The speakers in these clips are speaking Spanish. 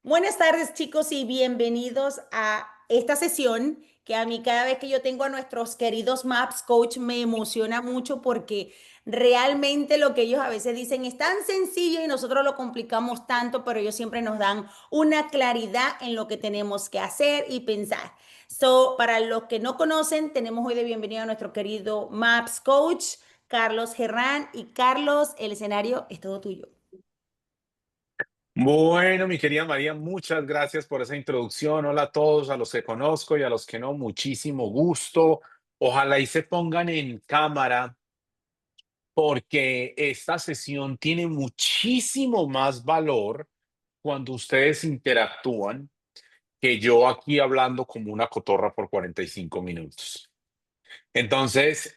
Buenas tardes, chicos, y bienvenidos a esta sesión que a mí cada vez que yo tengo a nuestros queridos Maps Coach me emociona mucho porque realmente lo que ellos a veces dicen es tan sencillo y nosotros lo complicamos tanto, pero ellos siempre nos dan una claridad en lo que tenemos que hacer y pensar. Para los que no conocen, tenemos hoy de bienvenido a nuestro querido Maps Coach, Carlos Herrán. Y Carlos, el escenario es todo tuyo. Bueno, mi querida María, muchas gracias por esa introducción. Hola a todos, a los que conozco y a los que no, muchísimo gusto. Ojalá y se pongan en cámara porque esta sesión tiene muchísimo más valor cuando ustedes interactúan que yo aquí hablando como una cotorra por 45 minutos. Entonces,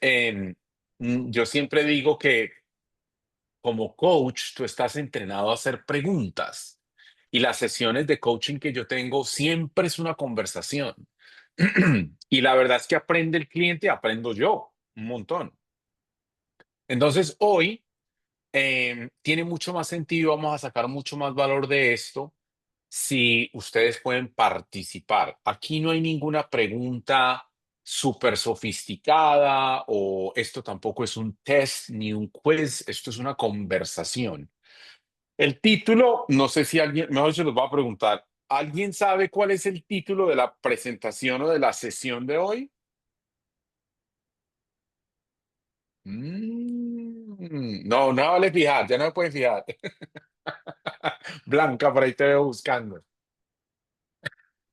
yo siempre digo que como coach, tú estás entrenado a hacer preguntas y las sesiones de coaching que yo tengo siempre es una conversación. Y la verdad es que aprende el cliente, aprendo yo un montón. Entonces, hoy tiene mucho más sentido, vamos a sacar mucho más valor de esto si ustedes pueden participar. Aquí no hay ninguna pregunta súper sofisticada o esto tampoco es un test ni un quiz, esto es una conversación. El título, no sé si alguien, mejor se los va a preguntar. ¿Alguien sabe cuál es el título de la presentación o de la sesión de hoy? No, no vale fijar, ya no me pueden fijar. Blanca, por ahí te veo buscando.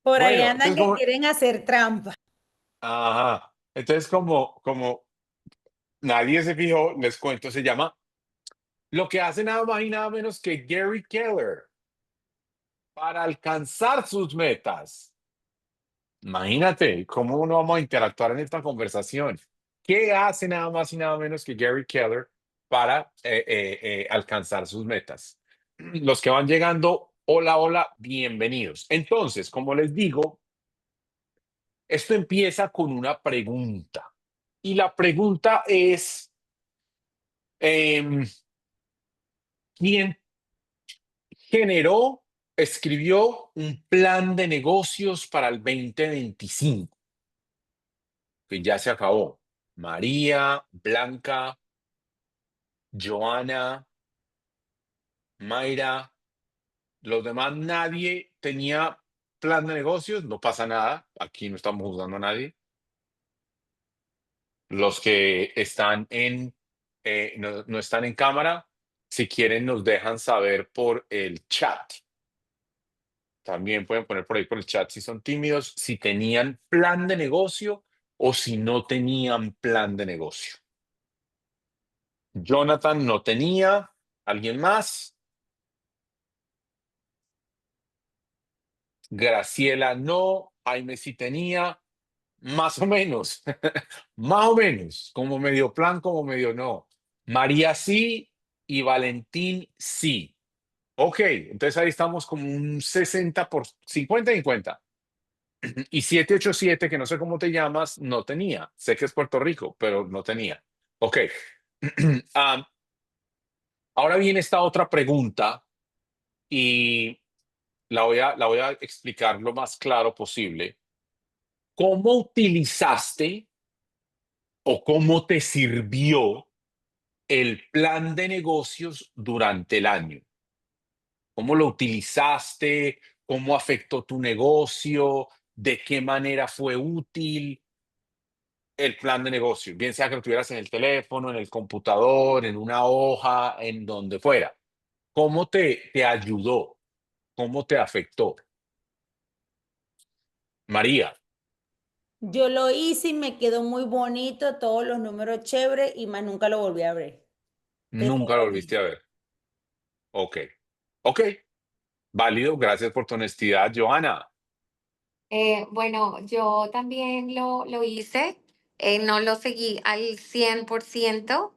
Por ahí Bueno, andan entonces que como, quieren hacer trampa. ajá, entonces como nadie se fijó, les cuento, se llama lo que hace nada más y nada menos que Gary Keller para alcanzar sus metas. Imagínate cómo no vamos a interactuar en esta conversación. ¿Qué hace nada más y nada menos que Gary Keller para alcanzar sus metas? Los que van llegando, hola, hola, bienvenidos. Entonces, como les digo, esto empieza con una pregunta. Y la pregunta es, em, ¿quién generó, escribió un plan de negocios para el 2025? Que ya se acabó. María, Blanca, Joana, Mayra, los demás nadie tenía plan de negocios, no pasa nada, aquí no estamos juzgando a nadie. Los que están no están en cámara, si quieren nos dejan saber por el chat. También pueden poner por ahí por el chat si son tímidos, si tenían plan de negocio o si no tenían plan de negocio. Jonathan no tenía. ¿Alguien más? Graciela no. Jaime sí tenía. Más o menos. Más o menos. Como medio plan, como medio no. María sí y Valentín sí. Ok, entonces ahí estamos como un 60 por 50 y 50. Y 787, que no sé cómo te llamas, no tenía. Sé que es Puerto Rico, pero no tenía. Ok. Ah, ahora viene esta otra pregunta y la voy a explicar lo más claro posible. ¿Cómo utilizaste o cómo te sirvió el plan de negocios durante el año? ¿Cómo lo utilizaste? ¿Cómo afectó tu negocio? ¿De qué manera fue útil el plan de negocio? Bien sea que lo tuvieras en el teléfono, en el computador, en una hoja, en donde fuera. ¿Cómo te ayudó? ¿Cómo te afectó? María, Yo lo hice y me quedó muy bonito, todos los números chéveres y más nunca lo volví a ver. Te nunca lo tengo volviste a visto. ver. Ok, ok, válido. Gracias por tu honestidad, Joana. Bueno, yo también lo hice, no lo seguí al 100%,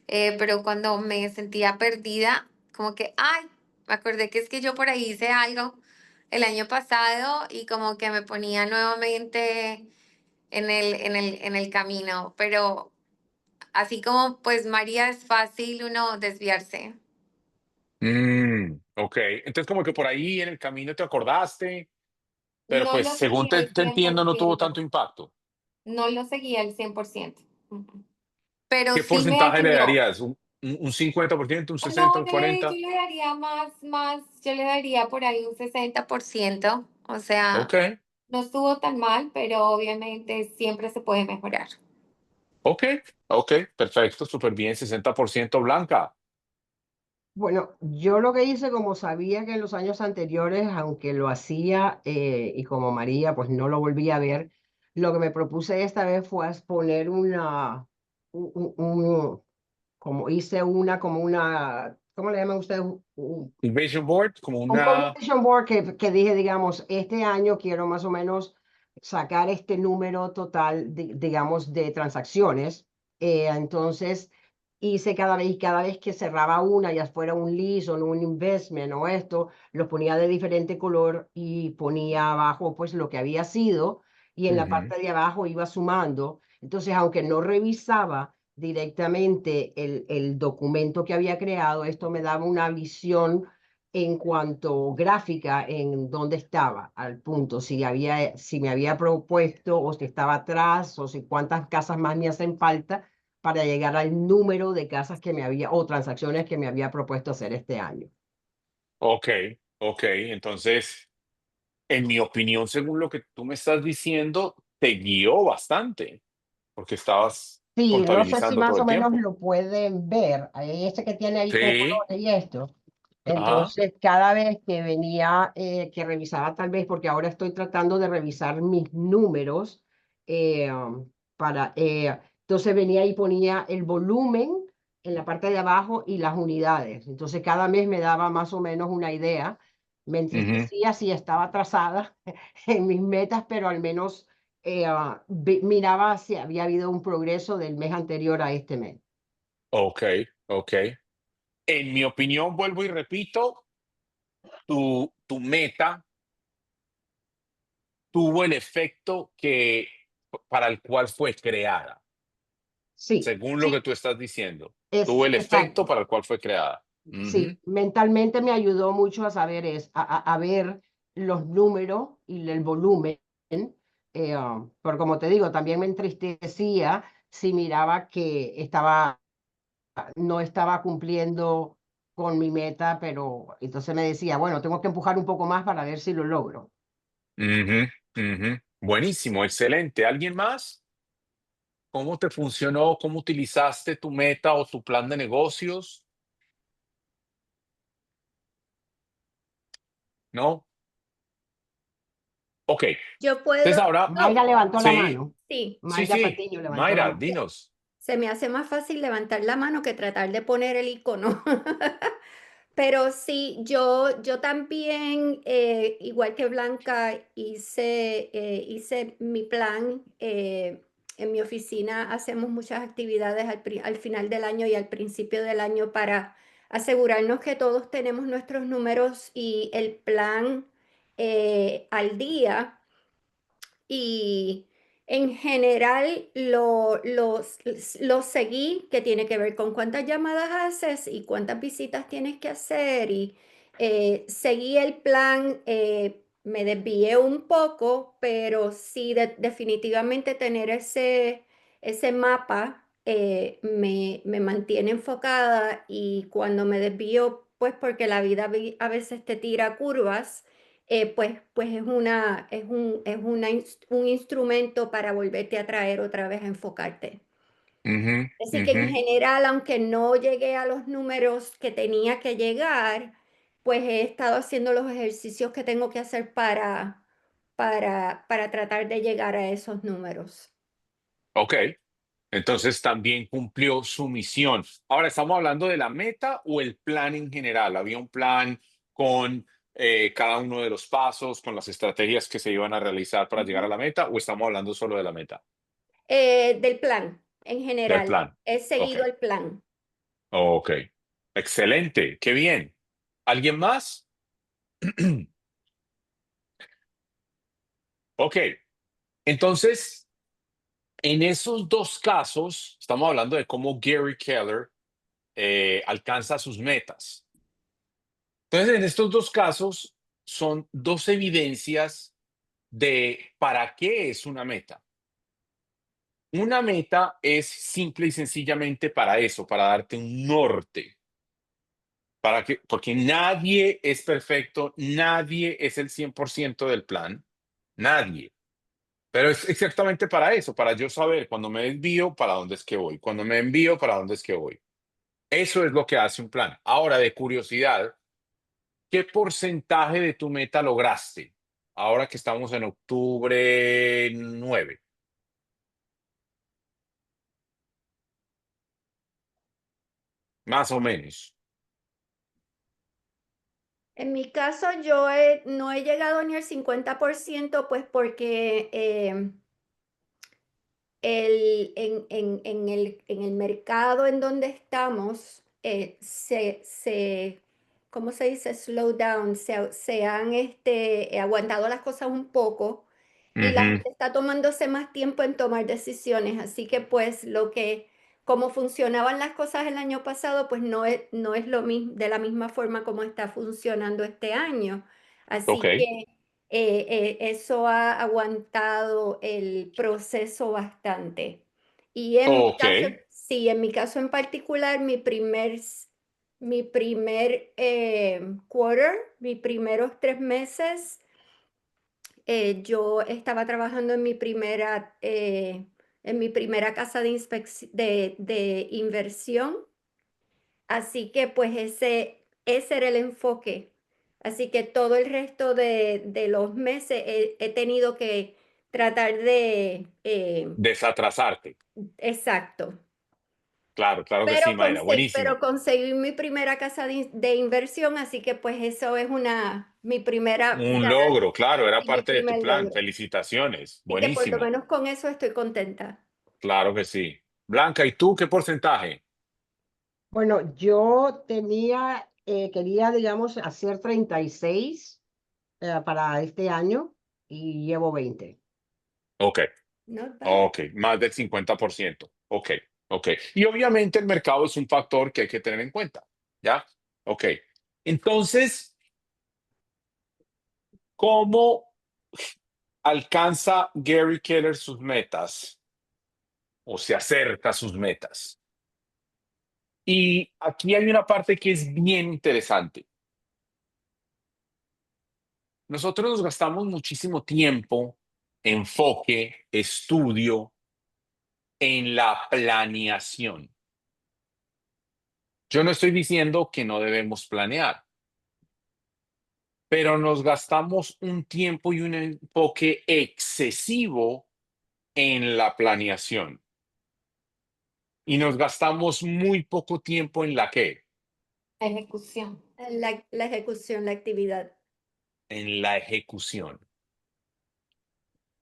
pero cuando me sentía perdida, como que, ay, me acordé que es que yo por ahí hice algo el año pasado y como que me ponía nuevamente en el camino, pero así como pues María es fácil uno desviarse. Ok, entonces como que por ahí en el camino te acordaste, pero No pues lo según seguí al te cien por entiendo no tuvo ciento tanto impacto. No lo seguí al 100%. Pero ¿Qué sí me porcentaje le ayudó. darías? ¿Un 50%, un No, 60, un 40? yo le daría más, yo le daría por ahí un 60%. O sea, Ok, no estuvo tan mal, pero obviamente siempre se puede mejorar. ok, ok, perfecto, súper bien, 60% Blanca. Bueno, yo lo que hice, como sabía que en los años anteriores, aunque lo hacía y como María, pues no lo volví a ver, lo que me propuse esta vez fue poner como hice como una, ¿cómo le llaman ustedes? Un vision board, como Un una... vision board que dije, digamos, este año quiero más o menos sacar este número total, digamos, de transacciones. Entonces, hice cada vez que cerraba una, ya fuera un lease o un investment o esto, lo ponía de diferente color y ponía abajo, pues, lo que había sido, y en la Ujú, parte de abajo iba sumando. Entonces, aunque no revisaba directamente el documento que había creado, esto me daba una visión en cuanto gráfica en dónde estaba, al punto, si me había propuesto o si estaba atrás o si cuántas casas más me hacen falta para llegar al número de casas que me había o transacciones que me había propuesto hacer este año. ok, ok, entonces, en mi opinión, según lo que tú me estás diciendo, te guió bastante, porque estabas Sí, no sé si contabilizando más todo o el menos tiempo. lo pueden ver. Ahí este que tiene ahí con Sí, colores y esto. ajá, Entonces, cada vez que venía, que revisaba tal vez, porque ahora estoy tratando de revisar mis números, entonces venía y ponía el volumen en la parte de abajo y las unidades. Entonces, cada mes me daba más o menos una idea. Me ujú, entristecía si estaba atrasada en mis metas, pero al menos miraba si había habido un progreso del mes anterior a este mes. ok, ok. En mi opinión, vuelvo y repito, tu meta tuvo el efecto para el cual fue creada, Sí, según lo sí, que tú estás diciendo. Tuvo es el efecto exacto. para el cual fue creada. Ujú, Sí, mentalmente me ayudó mucho a saber a ver los números y el volumen. Pero como te digo, también me entristecía si miraba que no estaba cumpliendo con mi meta, pero entonces me decía, bueno, tengo que empujar un poco más para ver si lo logro. ujú, ujú. Buenísimo, excelente. ¿Alguien más? ¿Cómo te funcionó? ¿Cómo utilizaste tu meta o tu plan de negocios? ¿No? Ok. Yo Entonces puedo, ahora, Mayra levantó la sí, mano. sí, sí, Mayra sí. Patiño levantó la Mayra, mano. dinos. se me hace más fácil levantar la mano que tratar de poner el icono. Pero sí, yo también, igual que Blanca, hice mi plan. En mi oficina hacemos muchas actividades al final del año y al principio del año para asegurarnos que todos tenemos nuestros números y el plan al día. Y en general lo seguí, que tiene que ver con cuántas llamadas haces y cuántas visitas tienes que hacer. Y seguí el plan, me desvié un poco, pero sí, definitivamente tener ese mapa me mantiene enfocada, y cuando me desvío, pues porque la vida a veces te tira curvas, pues es un instrumento para volverte a traer otra vez a enfocarte. Ujú, Así que ujú. en general, aunque no llegué a los números que tenía que llegar, pues he estado haciendo los ejercicios que tengo que hacer para tratar de llegar a esos números. Ok. Entonces también cumplió su misión. Ahora, ¿estamos hablando de la meta o el plan en general? ¿Había un plan con cada uno de los pasos, con las estrategias que se iban a realizar para llegar a Ujú. la meta, o estamos hablando solo de la meta, Del plan, en del general, plan? he Ok, seguido el plan. ok. Excelente, qué bien. ¿Alguien más? Ok, entonces, en esos dos casos, estamos hablando de cómo Gary Keller alcanza sus metas. Entonces, en estos dos casos son dos evidencias de para qué es una meta. Una meta es simple y sencillamente para eso, para darte un norte. Para que, porque nadie es perfecto, nadie es el 100% del plan, nadie. Pero es exactamente para eso, para yo saber cuando me desvío para dónde es que voy, cuando me envío para dónde es que voy. Eso es lo que hace un plan. Ahora, de curiosidad, ¿qué porcentaje de tu meta lograste? Ahora que estamos en octubre 9, más o menos. En mi caso, yo no he llegado ni al 50%, pues porque en el mercado en donde estamos, ¿cómo se dice? Slow down, se han aguantado las cosas un poco y la Ujú. gente está tomándose más tiempo en tomar decisiones. Así que pues como funcionaban las cosas el año pasado, pues no es lo mismo, de la misma forma como está funcionando este año. Ok, Así que eso ha aguantado el proceso bastante. Y en mi ok, caso, sí, en mi caso en particular, mi primer quarter, mis primeros 3 meses, yo estaba trabajando en mi primera casa de inversión. Así que pues ese era el enfoque. Así que todo el resto de los meses he tenido que tratar desatrasarte. exacto. Claro, claro que sí, Mayra, Pero buenísimo. conseguí mi primera casa de inversión, así que pues eso es mi primera Un ganancia logro, claro, era y mi parte de tu primer plan. logro. Felicitaciones, Así que por lo buenísimo. menos con eso estoy contenta. Claro que sí. Blanca, ¿y tú qué porcentaje? Bueno, yo quería, digamos, hacer 36 para este año y llevo 20. Ok, Not bad. ok, más del 50%. Ok, ok. Y obviamente el mercado es un factor que hay que tener en cuenta, ¿ya? Ok. Entonces, ¿cómo alcanza Gary Keller sus metas o se acerca a sus metas? Y aquí hay una parte que es bien interesante. Nosotros nos gastamos muchísimo tiempo, enfoque, estudio en la planeación. Yo no estoy diciendo que no debemos planear, pero nos gastamos un tiempo y un enfoque excesivo en la planeación y nos gastamos muy poco tiempo en la qué, Ejecución. La ejecución, la actividad. en la ejecución.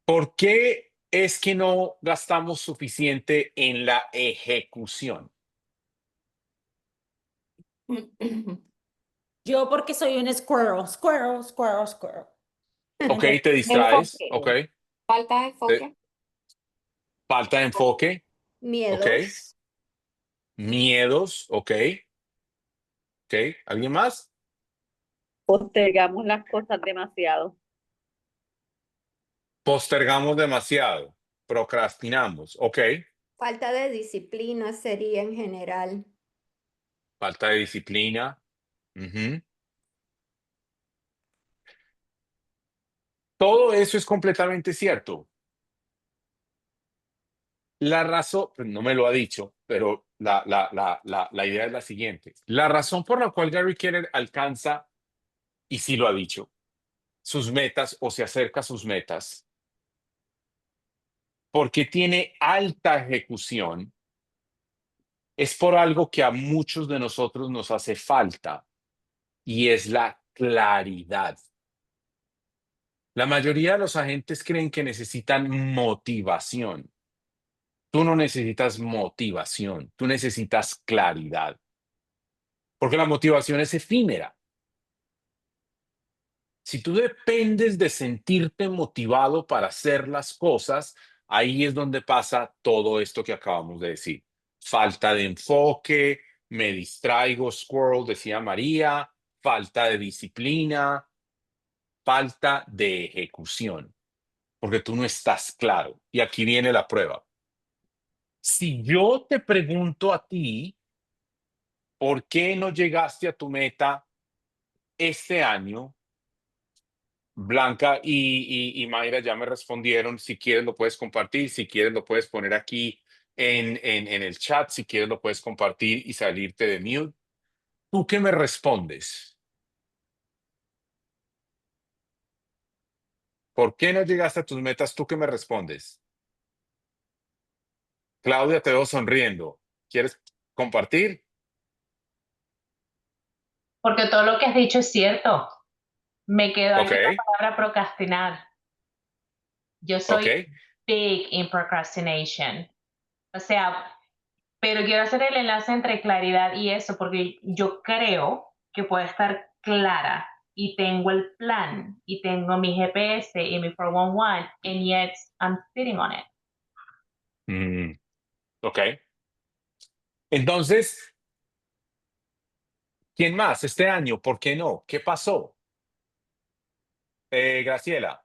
¿Por qué es que no gastamos suficiente en la ejecución? Yo porque soy un squirrel, squirrel, squirrel, squirrel. Ok, Entonces, te distraes, Enfoque. ok, Falta de te- enfoque. falta de enfoque, ok, Miedos. miedos, ok, ok, ¿alguien más? Postergamos las cosas demasiado. Postergamos demasiado, procrastinamos, ok, Falta de disciplina sería en general. falta de disciplina, ujú. Todo eso es completamente cierto. La razón, pues no me lo ha dicho, pero la idea es la siguiente. La razón por la cual Gary Keller alcanza, y sí lo ha dicho, sus metas o se acerca a sus metas, porque tiene alta ejecución, es por algo que a muchos de nosotros nos hace falta, y es la claridad. La mayoría de los agentes creen que necesitan motivación. Tú no necesitas motivación, tú necesitas claridad, porque la motivación es efímera. Si tú dependes de sentirte motivado para hacer las cosas, ahí es donde pasa todo esto que acabamos de decir. Falta de enfoque, me distraigo, squirrel, decía María, falta de disciplina, falta de ejecución, porque tú no estás claro. Y aquí viene la prueba. Si yo te pregunto a ti, ¿por qué no llegaste a tu meta este año? Blanca y Mayra ya me respondieron. Si quieres lo puedes compartir, si quieres lo puedes poner aquí en el chat, si quieres lo puedes compartir y salirte de mute. ¿Tú qué me respondes? ¿Por qué no llegaste a tus metas? ¿Tú qué me respondes? Claudia, te veo sonriendo. ¿Quieres compartir? Porque todo lo que has dicho es cierto. Me quedo ahí Ok, en la palabra procrastinar. Yo ok. soy big in procrastination. O sea, pero quiero hacer el enlace entre claridad y eso, porque yo creo que puedo estar clara y tengo el plan y tengo mi GPS y mi 411, and yet I'm sitting on it. Ok. Entonces, ¿quién más este año? ¿Por qué no? ¿Qué pasó? Graciela.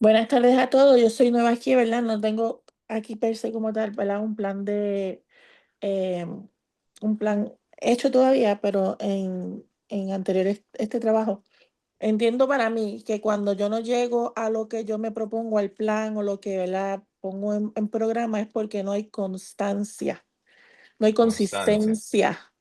Buenas tardes a todos. Yo soy nueva aquí, ¿verdad? No tengo aquí per se como tal, ¿verdad? Un plan hecho todavía, pero en anteriores este trabajo. Entiendo para mí que cuando yo no llego a lo que yo me propongo, al plan o lo que, ¿verdad? Pongo en programa es porque no hay constancia, no hay Constancia. consistencia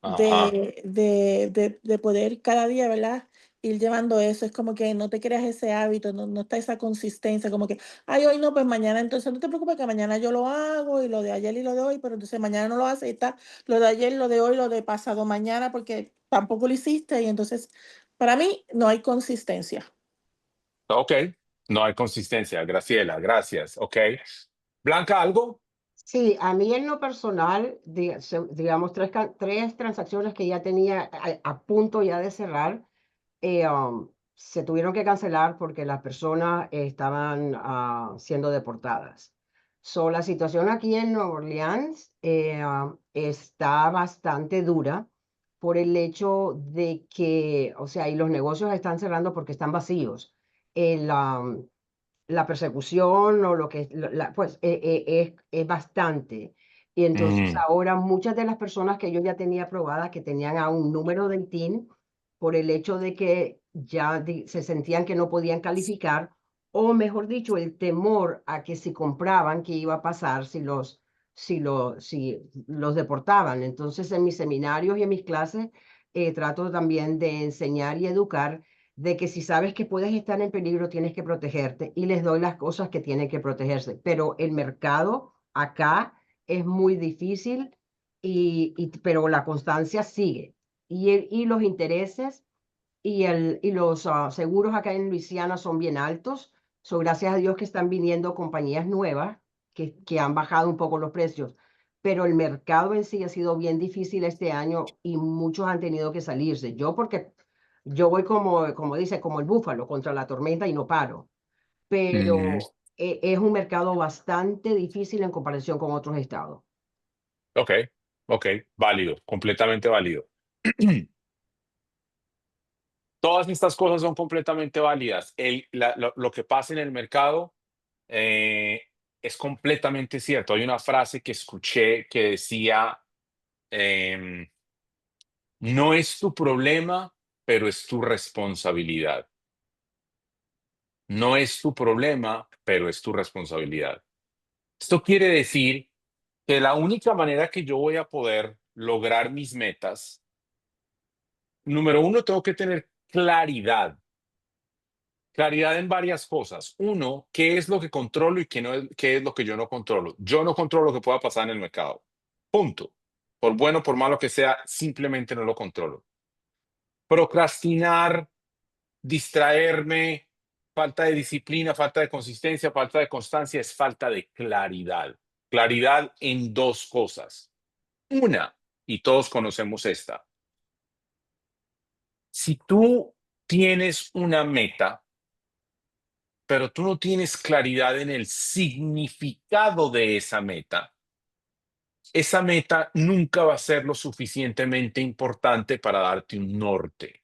Ajá. de poder cada día, ¿verdad? Ir llevando eso. Es como que no te creas ese hábito, no está esa consistencia, como que, ay, hoy no, pues mañana, entonces no te preocupes que mañana yo lo hago y lo de ayer y lo de hoy, pero entonces mañana no lo haces y está lo de ayer, lo de hoy, lo de pasado mañana, porque tampoco lo hiciste y entonces para mí no hay consistencia. Ok. No hay consistencia. Graciela, gracias. Ok. Blanca, ¿algo? Sí, a mí en lo personal, digamos, tres transacciones que ya tenía a punto ya de cerrar, se tuvieron que cancelar porque las personas estaban siendo deportadas. So, la situación aquí en Nueva Orleans está bastante dura por el hecho de que, o sea, y los negocios están cerrando porque están vacíos. El, la persecución o lo que, pues es bastante. Y entonces Mm, ahora muchas de las personas que yo ya tenía aprobadas, que tenían a un número del TIN, por el hecho de que ya se sentían que no podían calificar, o mejor dicho, el temor a que si compraban, qué iba a pasar si los deportaban. Entonces en mis seminarios y en mis clases trato también de enseñar y educar de que si sabes que puedes estar en peligro, tienes que protegerte y les doy las cosas que tienen que protegerse. Pero el mercado acá es muy difícil, pero la constancia sigue. Y los intereses y los seguros acá en Luisiana son bien altos. So, gracias a Dios que están viniendo compañías nuevas que han bajado un poco los precios. Pero el mercado en sí ha sido bien difícil este año y muchos han tenido que salirse. Yo porque yo voy como dice, como el búfalo contra la tormenta y no paro. mm, Pero es un mercado bastante difícil en comparación con otros estados. ok. Ok. Válido. Completamente válido. Todas estas cosas son completamente válidas. Lo que pasa en el mercado eh, es completamente cierto. Hay una frase que escuché que decía, em, no es tu problema, pero es tu responsabilidad. No es tu problema, pero es tu responsabilidad. Esto quiere decir que la única manera que yo voy a poder lograr mis metas, número uno, tengo que tener claridad. Claridad en varias cosas. Uno, ¿qué es lo que controlo y qué es lo que yo no controlo? Yo no controlo lo que pueda pasar en el mercado. Punto. Por bueno, por malo que sea, simplemente no lo controlo. Procrastinar, distraerme, falta de disciplina, falta de consistencia, falta de constancia, es falta de claridad. Claridad en dos cosas. Una, y todos conocemos esta. Si tú tienes una meta, pero tú no tienes claridad en el significado de esa meta, esa meta nunca va a ser lo suficientemente importante para darte un norte.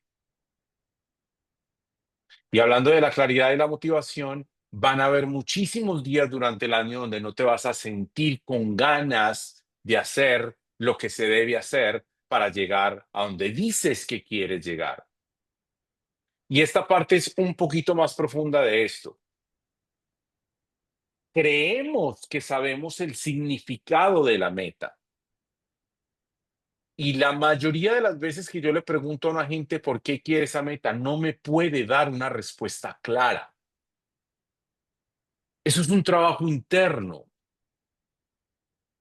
Y hablando de la claridad y la motivación, van a haber muchísimos días durante el año donde no te vas a sentir con ganas de hacer lo que se debe hacer para llegar a donde dices que quieres llegar. Y esta parte es un poquito más profunda de esto. Creemos que sabemos el significado de la meta. Y la mayoría de las veces que yo le pregunto a una gente por qué quiere esa meta, no me puede dar una respuesta clara. Eso es un trabajo interno.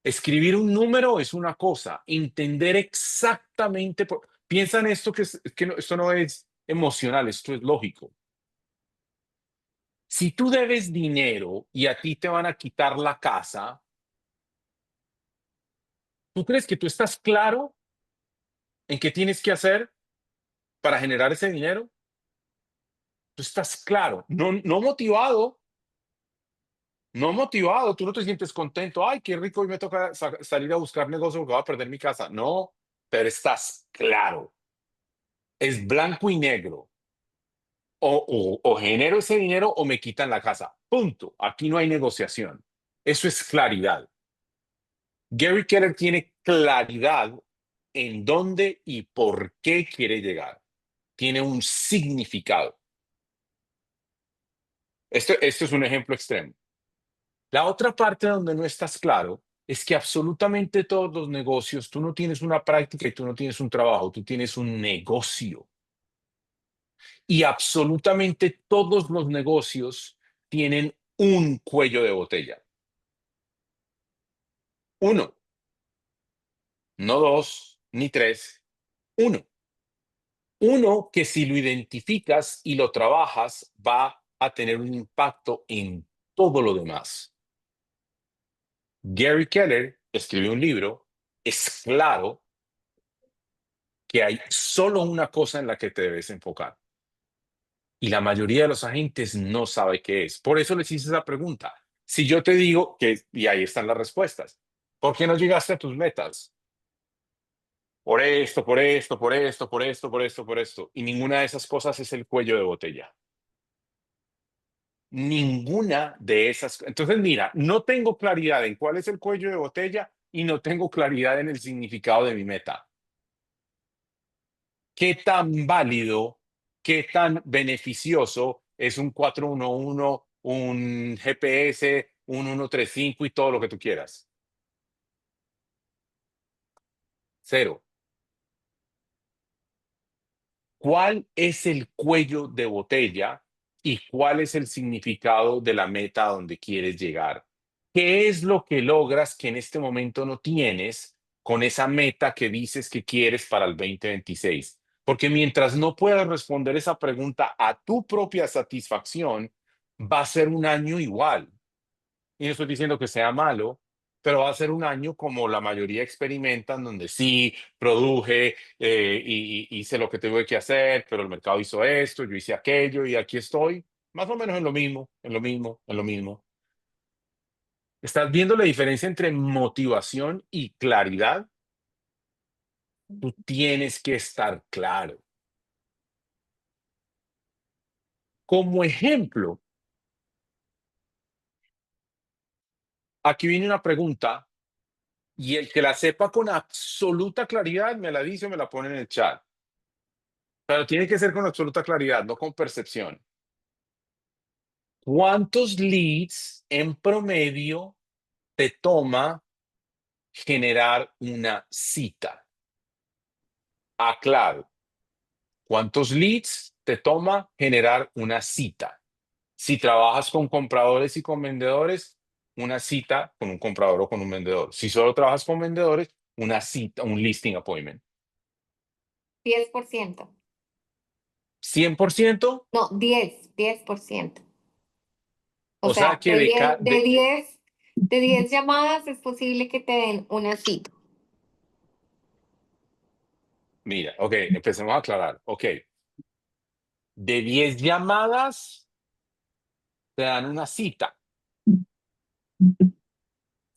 Escribir un número es una cosa, entender exactamente, piensa en esto esto no es emocional, esto es lógico. Si tú debes dinero y a ti te van a quitar la casa, ¿tú crees que tú estás claro en qué tienes que hacer para generar ese dinero? Tú estás claro, no motivado. No motivado, tú no te sientes contento. Ay, qué rico, hoy me toca salir a buscar negocio porque voy a perder mi casa. No, pero estás claro. Es blanco y negro. O genero ese dinero o me quitan la casa. Punto. Aquí no hay negociación. Eso es claridad. Gary Keller tiene claridad en dónde y por qué quiere llegar. Tiene un significado. Esto es un ejemplo extremo. La otra parte donde no estás claro es que absolutamente todos los negocios, tú no tienes una práctica y tú no tienes un trabajo, tú tienes un negocio. Y absolutamente todos los negocios tienen un cuello de botella. Uno, no dos, ni tres, uno. Uno que si lo identificas y lo trabajas va a tener un impacto en todo lo demás. Gary Keller escribió un libro, es claro que hay solo una cosa en la que te debes enfocar. Y la mayoría de los agentes no sabe qué es. Por eso les hice esa pregunta. Si yo te digo que, y ahí están las respuestas, ¿por qué no llegaste a tus metas? Por esto, por esto, por esto, por esto, por esto, por esto. Y ninguna de esas cosas es el cuello de botella. Ninguna de esas. Entonces, mira, no tengo claridad en cuál es el cuello de botella y no tengo claridad en el significado de mi meta. ¿Qué tan válido, qué tan beneficioso es un 411, un GPS, un 135 y todo lo que tú quieras? Cero. ¿Cuál es el cuello de botella y cuál es el significado de la meta a donde quieres llegar? ¿Qué es lo que logras que en este momento no tienes con esa meta que dices que quieres para el 2026? Porque mientras no puedas responder esa pregunta a tu propia satisfacción, va a ser un año igual. Y no estoy diciendo que sea malo, pero va a ser un año como la mayoría experimentan, donde sí, produje y hice lo que tuve que hacer, pero el mercado hizo esto, yo hice aquello y aquí estoy, más o menos en lo mismo, en lo mismo, en lo mismo. ¿Estás viendo la diferencia entre motivación y claridad? Tú tienes que estar claro. Como ejemplo, aquí viene una pregunta y el que la sepa con absoluta claridad me la dice o me la pone en el chat. Pero tiene que ser con absoluta claridad, no con percepción. ¿Cuántos leads en promedio te toma generar una cita? Aclaro. ¿Cuántos leads te toma generar una cita? Si trabajas con compradores y con vendedores, una cita con un comprador o con un vendedor. Si solo trabajas con vendedores, una cita, un listing appointment. 10%. ¿100%? No, 10%. O O sea sea, que de 10 llamadas es posible que te den una cita. mira, ok, empecemos a aclarar. Ok, de 10 llamadas te dan una cita.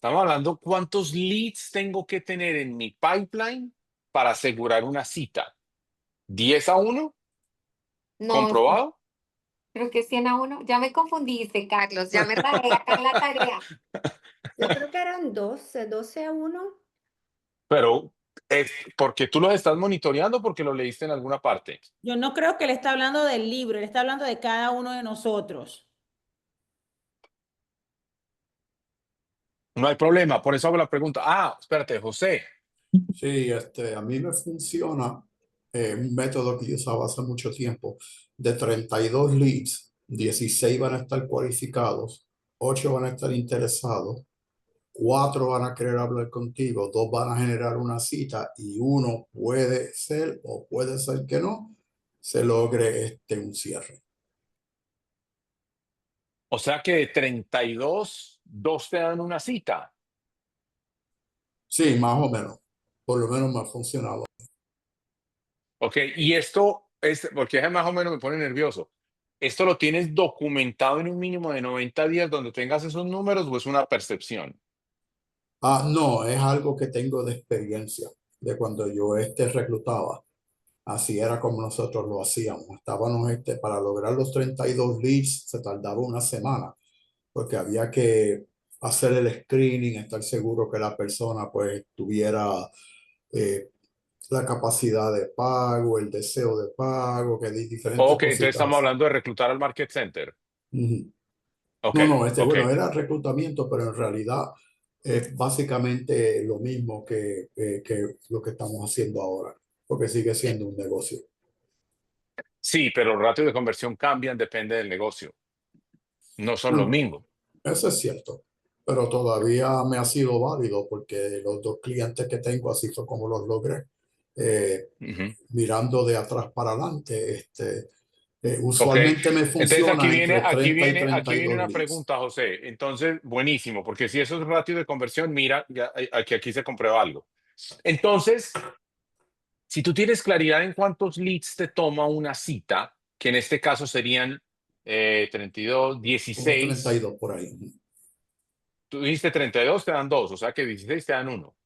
Estamos hablando cuántos leads tengo que tener en mi pipeline para asegurar una cita. ¿10-1? No, ¿Comprobado? creo que 100-1. Ya me confundiste, Carlos. Ya me rayé acá en la tarea. Yo creo que eran 12 a 1. Pero es porque tú los estás monitoreando, porque lo leíste en alguna parte. Yo no creo que él está hablando del libro, él está hablando de cada uno de nosotros. No hay problema, por eso hago la pregunta. Ah, espérate, José. Sí, a mí me funciona un método que yo usaba hace mucho tiempo. De 32 leads, 16 van a estar cualificados, 8 van a estar interesados, 4 van a querer hablar contigo, 2 van a generar una cita y uno puede ser o puede ser que no se logre un cierre. O sea que de 32, 2 te dan una cita. Sí, más o menos. Por lo menos me ha funcionado. Ok, y esto es, porque es más o menos me pone nervioso. ¿Esto lo tienes documentado en un mínimo de 90 días donde tengas esos números o es una percepción? No, es algo que tengo de experiencia, de cuando yo reclutaba. Así era como nosotros lo hacíamos. Estábamos para lograr los 32 leads, se tardaba una semana, porque había que hacer el screening, estar seguro que la persona pues tuviera la capacidad de pago, el deseo de pago, que diferentes Ok, entonces cositas estamos así. hablando de reclutar al Market Center. Ujú. Ok, No, ok. bueno, era reclutamiento, pero en realidad es básicamente lo mismo que lo que estamos haciendo ahora, porque sigue siendo un negocio. Sí, pero los ratios de conversión cambian, depende del negocio. No son lo Bueno, mismo. eso es cierto, pero todavía me ha sido válido porque los 2 clientes que tengo, así fue como los logré. Ujú. Mirando de atrás para adelante, Ok, usualmente me entonces funciona entre 30 y aquí viene 32 una leads. pregunta, José. Entonces, buenísimo, porque si eso es ratio de conversión, mira, ya, aquí se comprueba algo. Entonces, si tú tienes claridad en cuántos leads te toma una cita, que en este caso serían 32, Como 16, 32 por ahí. tú dijiste 32, te dan 2, o sea que 16 te dan 1.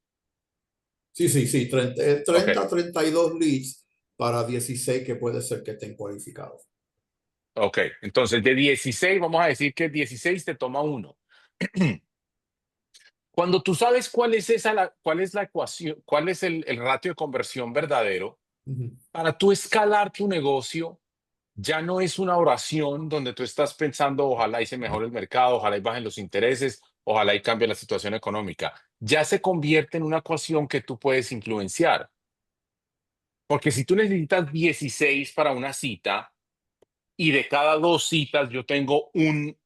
Sí, 30, Ok, 30 a 32 leads para 16 que puede ser que estén cualificados. ok. Entonces, de 16, vamos a decir que 16 te toma 1. Cuando tú sabes cuál es cuál es la ecuación, cuál es el ratio de conversión verdadero, Ujú. para tú escalar tu negocio, ya no es una oración donde tú estás pensando, ojalá y se mejore el mercado, ojalá y bajen los intereses, ojalá y cambie la situación económica. Ya se convierte en una ecuación que tú puedes influenciar. Porque si tú necesitas 16 para una cita y de cada 2 citas yo tengo un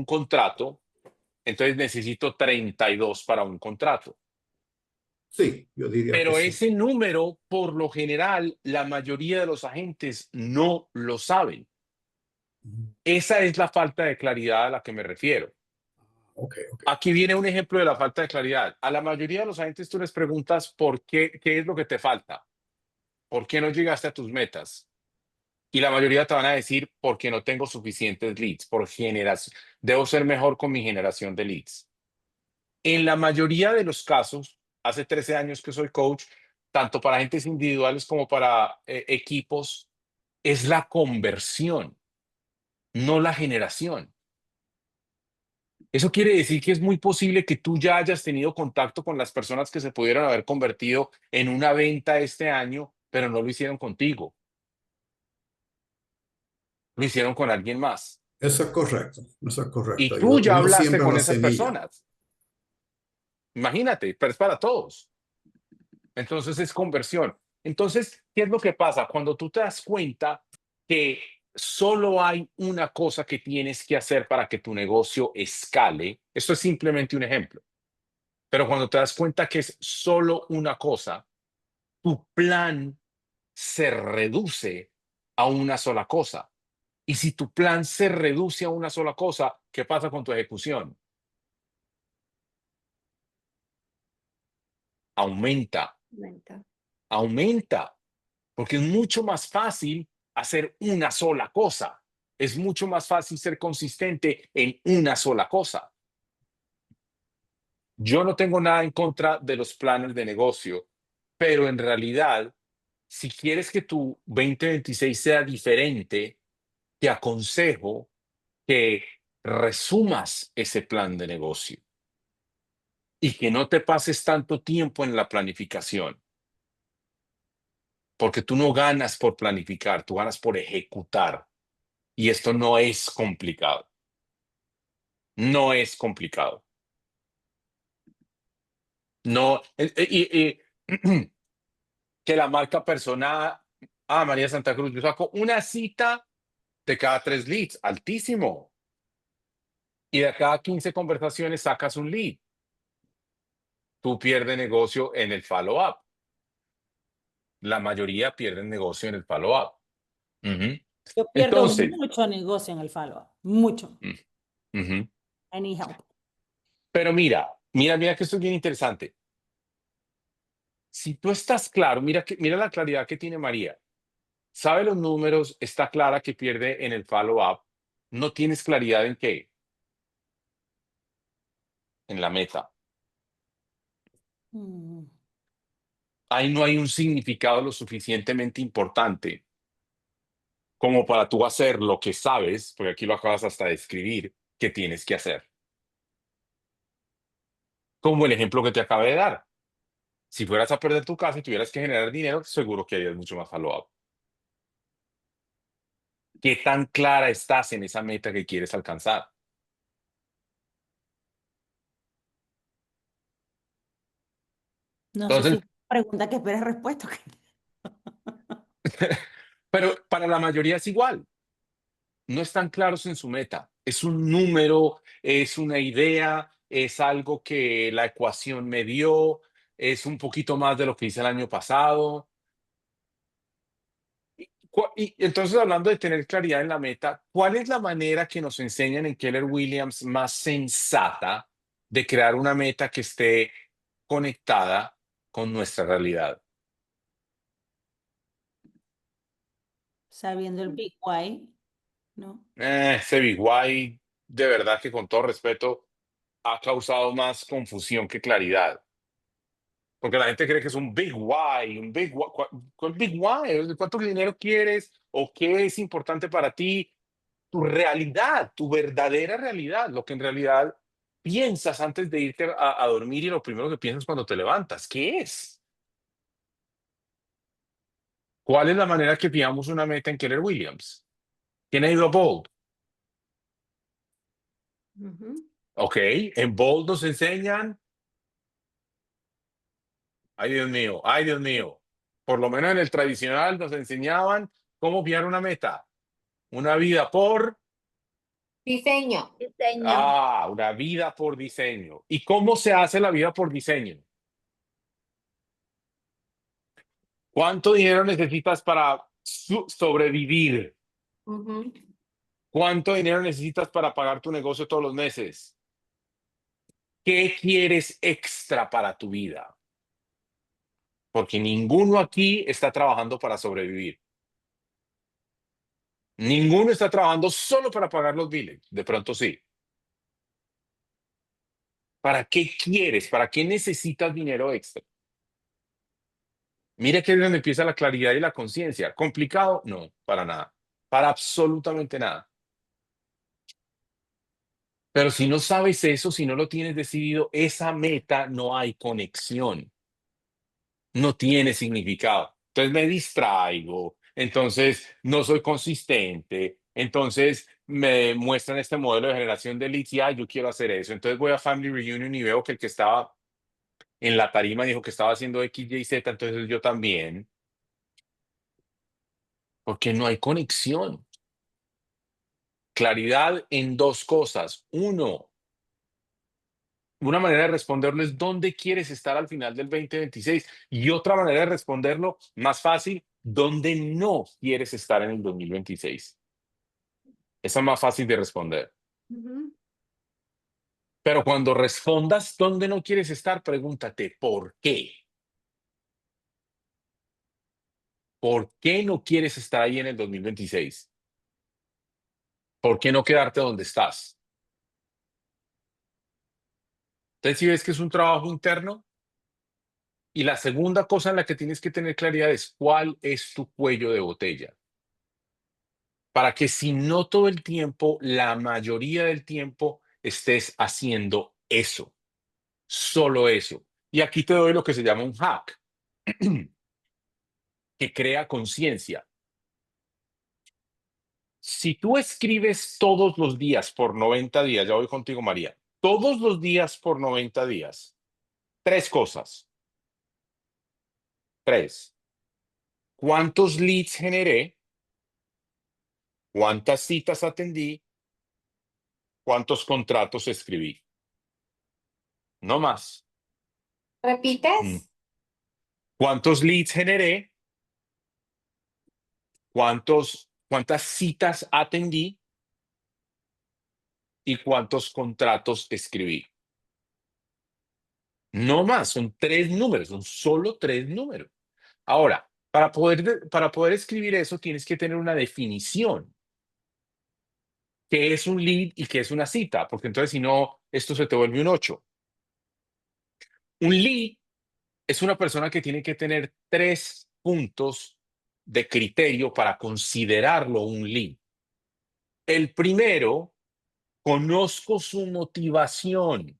contrato, entonces necesito 32 para un contrato. Sí, yo diría que Pero sí. ese número, por lo general, la mayoría de los agentes no lo saben. Ujú. Esa es la falta de claridad a la que me refiero. Ok. Aquí viene un ejemplo de la falta de claridad. A la mayoría de los agentes tú les preguntas qué es lo que te falta, por qué no llegaste a tus metas. Y la mayoría te van a decir porque no tengo suficientes leads, por generación. Debo ser mejor con mi generación de leads. En la mayoría de los casos, hace 13 años que soy coach, tanto para agentes individuales como para equipos, es la conversión, no la generación. Eso quiere decir que es muy posible que tú ya hayas tenido contacto con las personas que se pudieran haber convertido en una venta este año, pero no lo hicieron contigo, lo hicieron con alguien más. Eso es correcto. Eso es Y correcto. tú ya Uno hablaste siembra con la esas semilla. personas. Imagínate, pero es para todos. Entonces es conversión. Entonces, ¿qué es lo que pasa? Cuando tú te das cuenta que solo hay una cosa que tienes que hacer para que tu negocio escale, esto es simplemente un ejemplo, pero cuando te das cuenta que es solo una cosa, tu plan se reduce a una sola cosa. Y si tu plan se reduce a una sola cosa, ¿qué pasa con tu ejecución? Aumenta, Aumenta. aumenta. Porque es mucho más fácil hacer una sola cosa. Es mucho más fácil ser consistente en una sola cosa. Yo no tengo nada en contra de los planes de negocio, pero en realidad, si quieres que tu 2026 sea diferente, te aconsejo que resumas ese plan de negocio y que no te pases tanto tiempo en la planificación, porque tú no ganas por planificar, tú ganas por ejecutar. Y esto no es complicado. No es complicado. No, que la marca persona, María Santa Cruz, yo saco una cita de cada 3 leads, altísimo. Y de cada 15 conversaciones sacas un lead. Tú pierdes negocio en el follow-up. La mayoría pierden negocio en el follow-up. Ujú. Yo pierdo Entonces, mucho negocio en el follow-up, mucho. ujú. I need help. Pero mira que esto es bien interesante. Si tú estás claro, mira la claridad que tiene María. Sabe los números, está clara que pierde en el follow-up. No tienes claridad en qué, en la meta. Mm. Ahí no hay un significado lo suficientemente importante como para tú hacer lo que sabes, porque aquí lo acabas hasta de escribir, que tienes que hacer. Como el ejemplo que te acabé de dar. Si fueras a perder tu casa y tuvieras que generar dinero, seguro que harías mucho más follow-up. ¿Qué tan clara estás en esa meta que quieres alcanzar? No sé si Entonces, es una pregunta que esperes respuesta. pero para la mayoría es igual. No están claros en su meta. Es un número, es una idea, es algo que la ecuación me dio, es un poquito más de lo que hice el año pasado. Y entonces, hablando de tener claridad en la meta, ¿cuál es la manera que nos enseñan en Keller Williams más sensata de crear una meta que esté conectada con nuestra realidad? Sabiendo el Big Why, ¿no? Ese Big Why, de verdad que con todo respeto, ha causado más confusión que claridad. Porque la gente cree que es un big why, un big why. ¿Cuál big why? ¿Cuánto dinero quieres? ¿O qué es importante para ti? Tu realidad, tu verdadera realidad, lo que en realidad piensas antes de irte a dormir y lo primero que piensas cuando te levantas. ¿Qué es? ¿Cuál es la manera que pidamos una meta en Keller Williams? ¿Quién ha ido a Bold? Ujú. Ok, en Bold nos enseñan, ay Dios mío, por lo menos en el tradicional nos enseñaban cómo pillar una meta, una vida por Diseño. Diseño. Una vida por diseño. ¿Y cómo se hace la vida por diseño? ¿Cuánto dinero necesitas para sobrevivir? Ujú. ¿Cuánto dinero necesitas para pagar tu negocio todos los meses? ¿Qué quieres extra para tu vida? Porque ninguno aquí está trabajando para sobrevivir. Ninguno está trabajando solo para pagar los biles. De pronto sí. ¿Para qué quieres? ¿Para qué necesitas dinero extra? Mira que es donde empieza la claridad y la conciencia. ¿Complicado? No, para nada. Para absolutamente nada. Pero si no sabes eso, si no lo tienes decidido, esa meta no hay conexión. No tiene significado. Entonces me distraigo, entonces no soy consistente, entonces me muestran este modelo de generación de leads y yo quiero hacer eso. Entonces voy a Family Reunion y veo que el que estaba en la tarima dijo que estaba haciendo X, Y, Z, entonces yo también, porque no hay conexión. Claridad en dos cosas. Uno, una manera de responderlo es dónde quieres estar al final del 2026 y otra manera de responderlo más fácil, dónde no quieres estar en el 2026. Esa es más fácil de responder. Ujú. Pero cuando respondas dónde no quieres estar, pregúntate ¿por qué? ¿Por qué no quieres estar ahí en el 2026? ¿Por qué no quedarte donde estás? Entonces, si ves que es un trabajo interno, y la segunda cosa en la que tienes que tener claridad es cuál es tu cuello de botella. Para que si no todo el tiempo, la mayoría del tiempo estés haciendo eso, solo eso. Y aquí te doy lo que se llama un hack, que crea conciencia. Si tú escribes todos los días por 90 días, ya voy contigo, María, todos los días por 90 días, tres cosas. Tres. ¿Cuántos leads generé? ¿Cuántas citas atendí? ¿Cuántos contratos escribí? No más. Mm. ¿Repites? ¿Cuántos leads generé? ¿Cuántas citas atendí? ¿Y cuántos contratos escribí? No más, son tres números, son solo tres números. Ahora, para poder escribir eso, tienes que tener una definición. ¿Qué es un lead y qué es una cita? Porque entonces, si no, esto se te vuelve un 8. Un lead es una persona que tiene que tener 3 puntos de criterio para considerarlo un lead. El primero, conozco su motivación.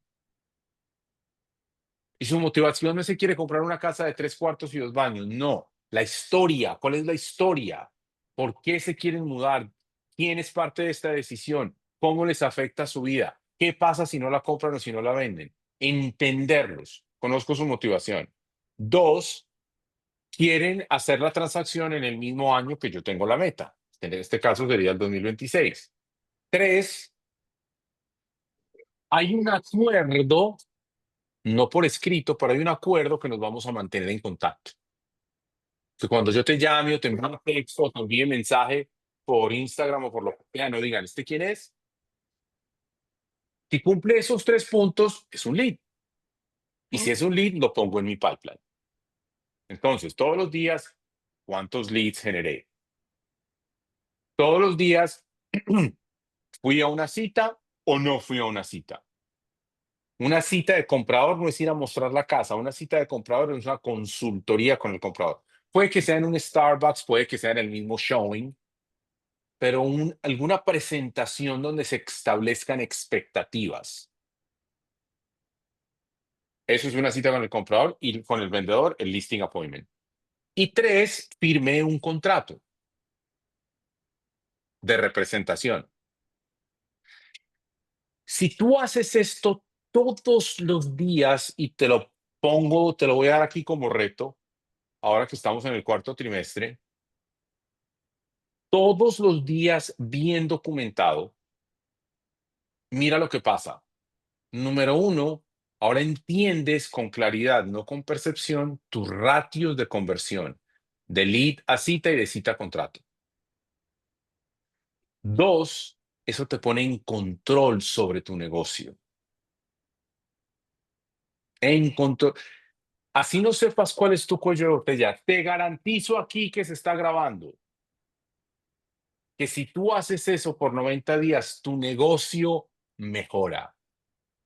Y su motivación no es que quiere comprar una casa de 3 cuartos y 2 baños. No, la historia. ¿Cuál es la historia? ¿Por qué se quieren mudar? ¿Quién es parte de esta decisión? ¿Cómo les afecta su vida? ¿Qué pasa si no la compran o si no la venden? Entenderlos. Conozco su motivación. 2, quieren hacer la transacción en el mismo año que yo tengo la meta. En este caso sería el 2026. 3, hay un acuerdo, no por escrito, pero hay un acuerdo que nos vamos a mantener en contacto. Que cuando yo te llame o te envíe un texto o te envíe mensaje por Instagram o por lo que sea, no digan, ¿este quién es? Si cumple esos 3 puntos, es un lead. Y si es un lead, lo pongo en mi pipeline. Entonces, todos los días, ¿cuántos leads generé? Todos los días, ¿fui a una cita o no fui a una cita? Una cita de comprador no es ir a mostrar la casa, una cita de comprador es una consultoría con el comprador. Puede que sea en un Starbucks, puede que sea en el mismo showing, pero alguna presentación donde se establezcan expectativas. Eso es una cita con el comprador y con el vendedor, el listing appointment. Y 3, firmé un contrato de representación. Si tú haces esto todos los días y te lo voy a dar aquí como reto, ahora que estamos en el cuarto trimestre, todos los días bien documentado, mira lo que pasa. Número 1, ahora entiendes con claridad, no con percepción, tus ratios de conversión, de lead a cita y de cita a contrato. 2, eso te pone en control sobre tu negocio. En control. Así no sepas cuál es tu cuello de botella, te garantizo aquí que se está grabando, que si tú haces eso por 90 días, tu negocio mejora,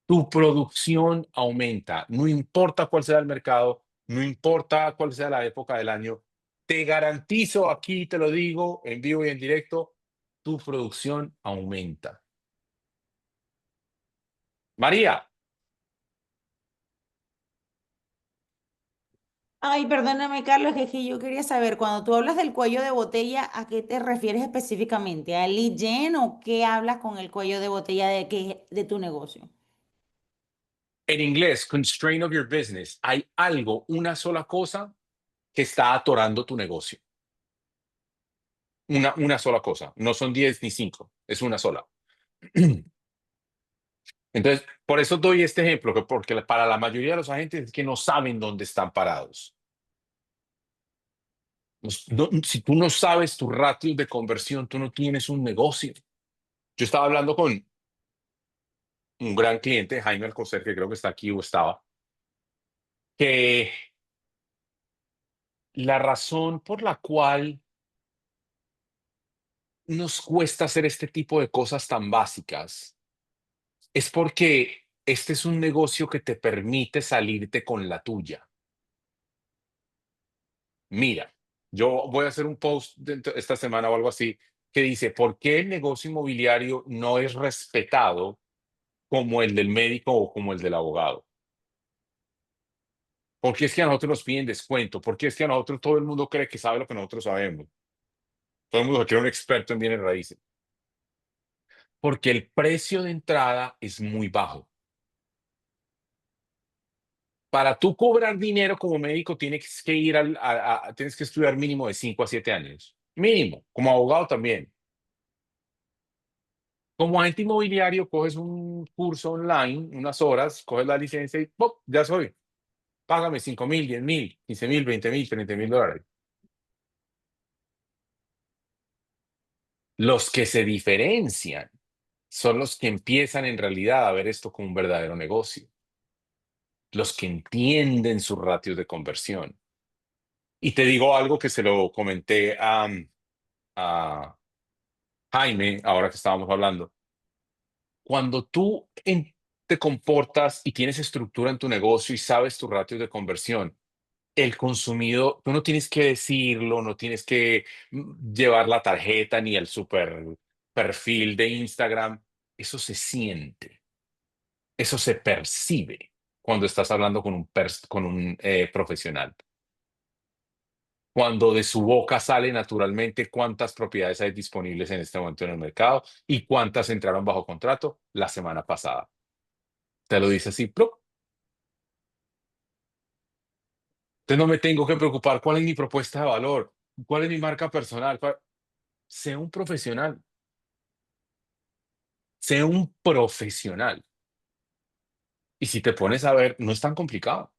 tu producción aumenta, no importa cuál sea el mercado, no importa cuál sea la época del año, te garantizo, aquí te lo digo en vivo y en directo, tu producción aumenta. María, Ay, perdóname, Carlos, que es que yo quería saber, cuando tú hablas del cuello de botella, ¿a qué te refieres específicamente? ¿Al lead gen o qué hablas con el cuello de botella de tu negocio? en inglés, constraint of your business, hay algo, una sola cosa que está atorando tu negocio. Una sola cosa, no son 10 ni 5, es una sola. Entonces, por eso doy este ejemplo, porque para la mayoría de los agentes es que no saben dónde están parados. Si tú no sabes tu ratio de conversión, tú no tienes un negocio. Yo estaba hablando con un gran cliente, Jaime Alcocer, que creo que está aquí o estaba, que la razón por la cual nos cuesta hacer este tipo de cosas tan básicas es porque este es un negocio que te permite salirte con la tuya. Mira, yo voy a hacer un post esta semana o algo así que dice, ¿por qué el negocio inmobiliario no es respetado como el del médico o como el del abogado? ¿Por qué es que a nosotros nos piden descuento? ¿Por qué es que a nosotros todo el mundo cree que sabe lo que nosotros sabemos? Todo el mundo se cree un experto en bienes raíces. Porque el precio de entrada es muy bajo. Para tú cobrar dinero como médico tienes que ir tienes que estudiar mínimo de 5 a 7 años. Mínimo. Como abogado también. Como agente inmobiliario, coges un curso online, unas horas, coges la licencia y ¡pop! Ya soy. Págame 5,000, 10,000, 15,000, 20,000, 30,000 dólares. Los que se diferencian son los que empiezan en realidad a ver esto como un verdadero negocio. Los que entienden sus ratios de conversión. Y te digo algo que se lo comenté a Jaime, ahora que estábamos hablando. Cuando tú te comportas y tienes estructura en tu negocio y sabes tus ratios de conversión, el consumidor, tú no tienes que decirlo, no tienes que llevar la tarjeta ni el super perfil de Instagram. Eso se siente, eso se percibe cuando estás hablando con un profesional. Cuando de su boca sale naturalmente cuántas propiedades hay disponibles en este momento en el mercado y cuántas entraron bajo contrato la semana pasada. Te lo dice así, ¡plup! Entonces no me tengo que preocupar cuál es mi propuesta de valor, cuál es mi marca personal. Sé un profesional. Sé un profesional. Y si te pones a ver, no es tan complicado.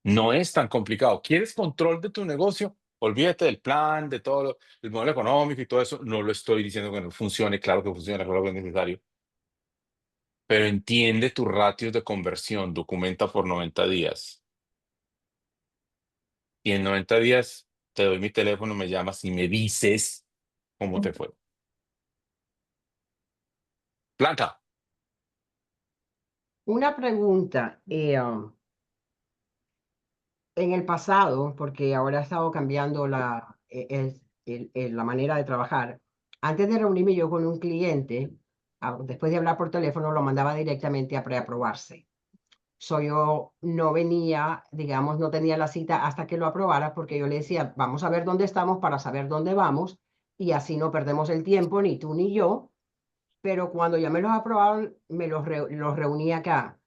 No es tan complicado. ¿Quieres control de tu negocio? Olvídate del plan, de todo el modelo económico y todo eso. No lo estoy diciendo que no funcione, claro que funciona, claro que es necesario. Pero entiende tus ratios de conversión, documenta por 90 días. Y en 90 días te doy mi teléfono, me llamas y me dices cómo te fue. Blanca. Una pregunta. En el pasado, porque ahora ha estado cambiando la manera de trabajar, antes de reunirme yo con un cliente, después de hablar por teléfono, lo mandaba directamente a preaprobarse. Yo no venía, digamos, no tenía la cita hasta que lo aprobara, porque yo le decía, vamos a ver dónde estamos para saber dónde vamos, y así no perdemos el tiempo, ni tú ni yo. Pero cuando ya me los aprobaron, los reuní acá.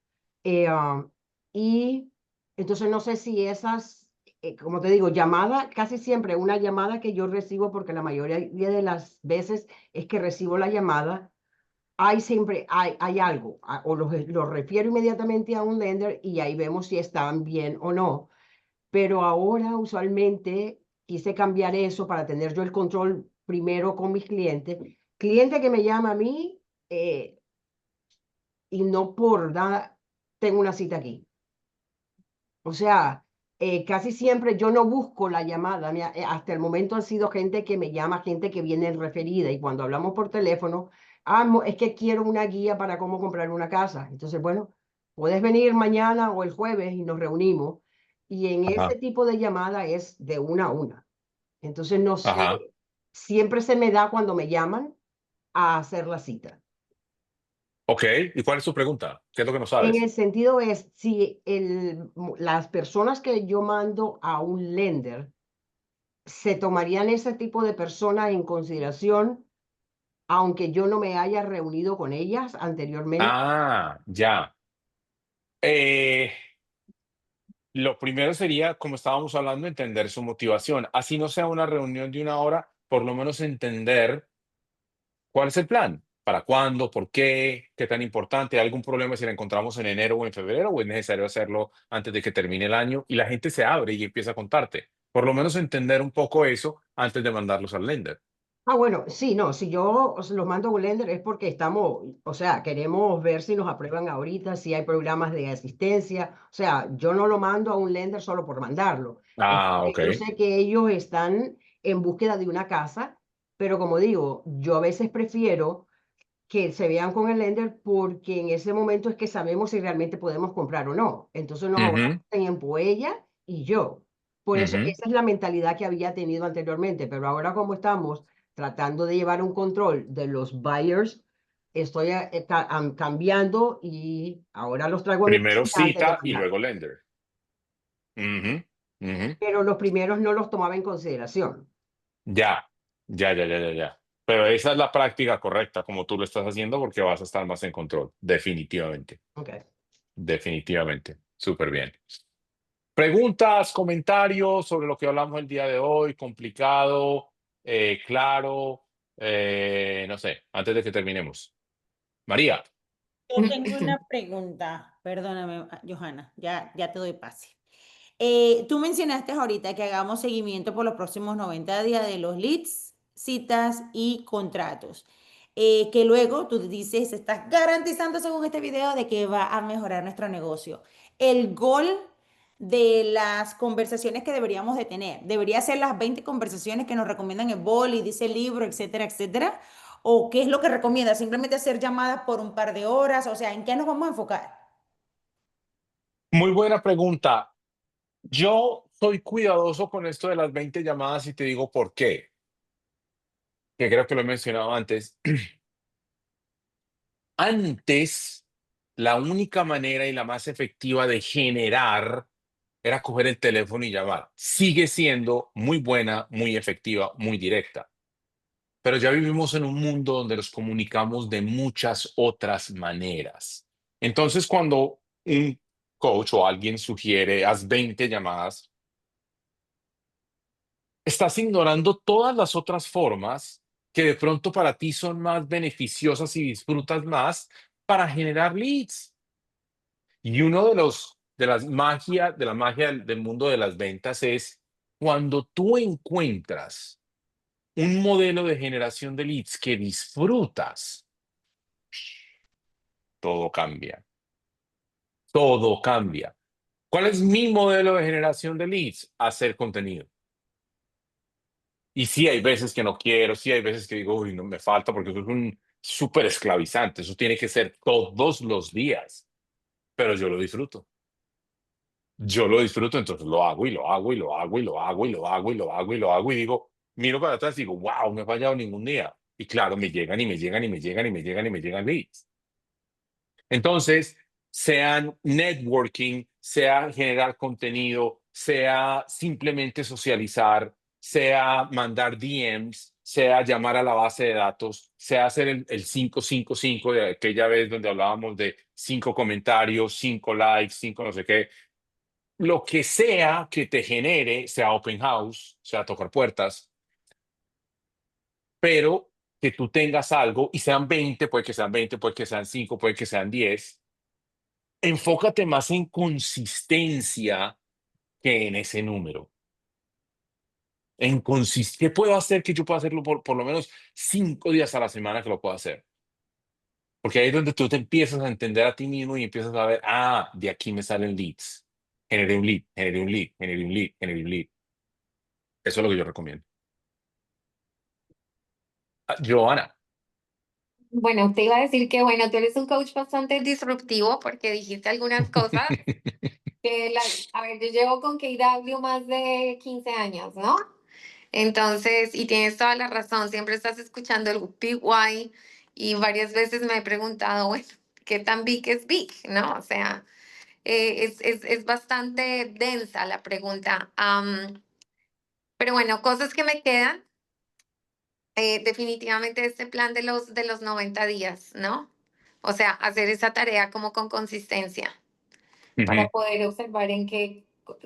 Y entonces no sé si esas, como te digo, llamada, casi siempre una llamada que yo recibo, porque la mayoría de las veces es que recibo la llamada, hay algo, o los refiero inmediatamente a un lender y ahí vemos si están bien o no. Pero ahora usualmente quise cambiar eso para tener yo el control primero con mis clientes. Cliente que me llama a mí y no por nada tengo una cita aquí. O sea, casi siempre yo no busco la llamada. Hasta el momento han sido gente que me llama, gente que viene referida. Y cuando hablamos por teléfono, es que quiero una guía para cómo comprar una casa. Entonces, bueno, puedes venir mañana o el jueves y nos reunimos. Y en ese Ajá, tipo de llamada es de una a una. Entonces, no ajá. sé, siempre se me da cuando me llaman a hacer la cita. Ok, ¿y cuál es tu pregunta? ¿Qué es lo que no En sabes? el sentido es, si las personas que yo mando a un lender, ¿se tomarían ese tipo de personas en consideración, aunque yo no me haya reunido con ellas anteriormente? Ah, ya. Eh, lo primero sería, como estábamos hablando, entender su motivación. Así no sea una reunión de una hora, por lo menos entender cuál es el plan, para cuándo, por qué, qué tan importante, algún problema si la encontramos en enero o en febrero, o es necesario hacerlo antes de que termine el año y la gente se abre y empieza a contarte. Por lo menos entender un poco eso antes de mandarlos al lender. Bueno, sí, no, si yo los mando a un lender es porque estamos, o sea, queremos ver si nos aprueban ahorita, si hay programas de asistencia. O sea, yo no lo mando a un lender solo por mandarlo. Es Ah, porque ok. yo sé que ellos están en búsqueda de una casa, pero como digo, yo a veces prefiero que se vean con el lender porque en ese momento es que sabemos si realmente podemos comprar o no. Entonces nos ahorramos tiempo ella y yo. Por eso esa es la mentalidad que había tenido anteriormente, pero ahora como estamos tratando de llevar un control de los buyers, estoy cambiando y ahora los traigo a mi Primero oficina antes de cita y mandar. luego lender. Ujú, ujú. Pero los primeros no los tomaba en consideración. Ya, ya. Pero esa es la práctica correcta, como tú lo estás haciendo, porque vas a estar más en control, definitivamente, Okay. definitivamente. Súper bien. Preguntas, comentarios sobre lo que hablamos el día de hoy, complicado, claro, no sé, antes de que terminemos. María. Yo tengo una pregunta, perdóname, Johanna, ya te doy pase. Tú mencionaste ahorita que hagamos seguimiento por los próximos 90 días de los leads, citas y contratos. Que luego tú dices, estás garantizando según este video de que va a mejorar nuestro negocio. El gol de las conversaciones que deberíamos de tener, ¿debería ser las 20 conversaciones que nos recomiendan el boli, dice el libro, etcétera, etcétera? ¿O qué es lo que recomienda? ¿Simplemente hacer llamadas por un par de horas? O sea, ¿en qué nos vamos a enfocar? Muy buena pregunta. Yo soy cuidadoso con esto de las 20 llamadas y te digo por qué, que creo que lo he mencionado antes. Antes, la única manera y la más efectiva de generar era coger el teléfono y llamar. Sigue siendo muy buena, muy efectiva, muy directa. Pero ya vivimos en un mundo donde nos comunicamos de muchas otras maneras. Entonces, cuando un coach o alguien sugiere, haz 20 llamadas, estás ignorando todas las otras formas que de pronto para ti son más beneficiosas y disfrutas más para generar leads. Y uno de los de la magia del mundo de las ventas es cuando tú encuentras un modelo de generación de leads que disfrutas, todo cambia. Todo cambia. ¿Cuál es mi modelo de generación de leads? Hacer contenido. Y sí hay veces que no quiero, sí hay veces que digo, uy, no me falta porque eso es un súper esclavizante, eso tiene que ser todos los días, pero yo lo disfruto. Yo lo disfruto, entonces lo hago y lo hago y lo hago y lo hago y lo hago y lo hago y lo hago y digo, miro para atrás y digo, wow, no he fallado ningún día. Y claro, me llegan y me llegan y me llegan y me llegan y me llegan leads. Entonces, sean networking, sea generar contenido, sea simplemente socializar, sea mandar DMs, sea llamar a la base de datos, sea hacer el 555 de aquella vez donde hablábamos de 5 comentarios, 5 likes, 5 no sé qué. Lo que sea que te genere, sea open house, sea tocar puertas, pero que tú tengas algo y sean 20, puede que sean 20, puede que sean 5, puede que sean 10. Enfócate más en consistencia que en ese número. ¿Qué puedo hacer que yo pueda hacerlo por lo menos 5 días a la semana que lo pueda hacer? Porque ahí es donde tú te empiezas a entender a ti mismo y empiezas a ver, de aquí me salen leads. Generé un lead, generé un lead, generé un lead, generé un lead. Eso es lo que yo recomiendo. Johanna. Bueno, te iba a decir que, bueno, tú eres un coach bastante disruptivo porque dijiste algunas cosas que, a ver, yo llevo con KW más de 15 años, ¿no? Entonces, y tienes toda la razón, siempre estás escuchando el big why y varias veces me he preguntado, bueno, ¿qué tan big es big? ¿No? O sea, es bastante densa la pregunta. Pero bueno, cosas que me quedan. Definitivamente este plan de los 90 días, ¿no? O sea, hacer esa tarea como con consistencia para Ujú, poder observar en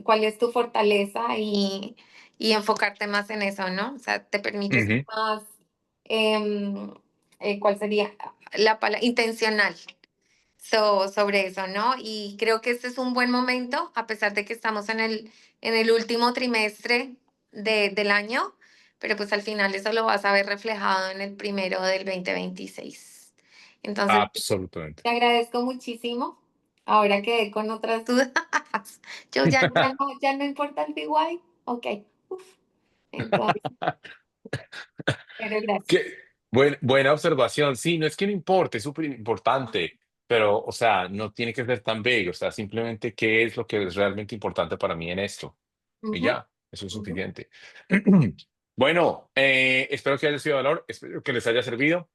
cuál es tu fortaleza y enfocarte más en eso, ¿no? O sea, te permite ser ujú. más, em, ¿cuál sería la palabra? Intencional sobre eso, ¿no? Y creo que este es un buen momento, a pesar de que estamos en el último trimestre del año, pero pues al final eso lo vas a ver reflejado en el primero del 2026. Entonces, Absolutamente. te agradezco muchísimo. Ahora quedé con otras dudas. Yo ya no importa el BY. Ok. Uf. Entonces, pero ¿Qué, gracias. Buena observación. Sí, no es que no importe, es súper importante, pero, o sea, no tiene que ser tan bello. O sea, simplemente qué es lo que es realmente importante para mí en esto. Y Ujú, ya, eso es ujú. suficiente. Bueno, espero que haya sido de valor, espero que les haya servido.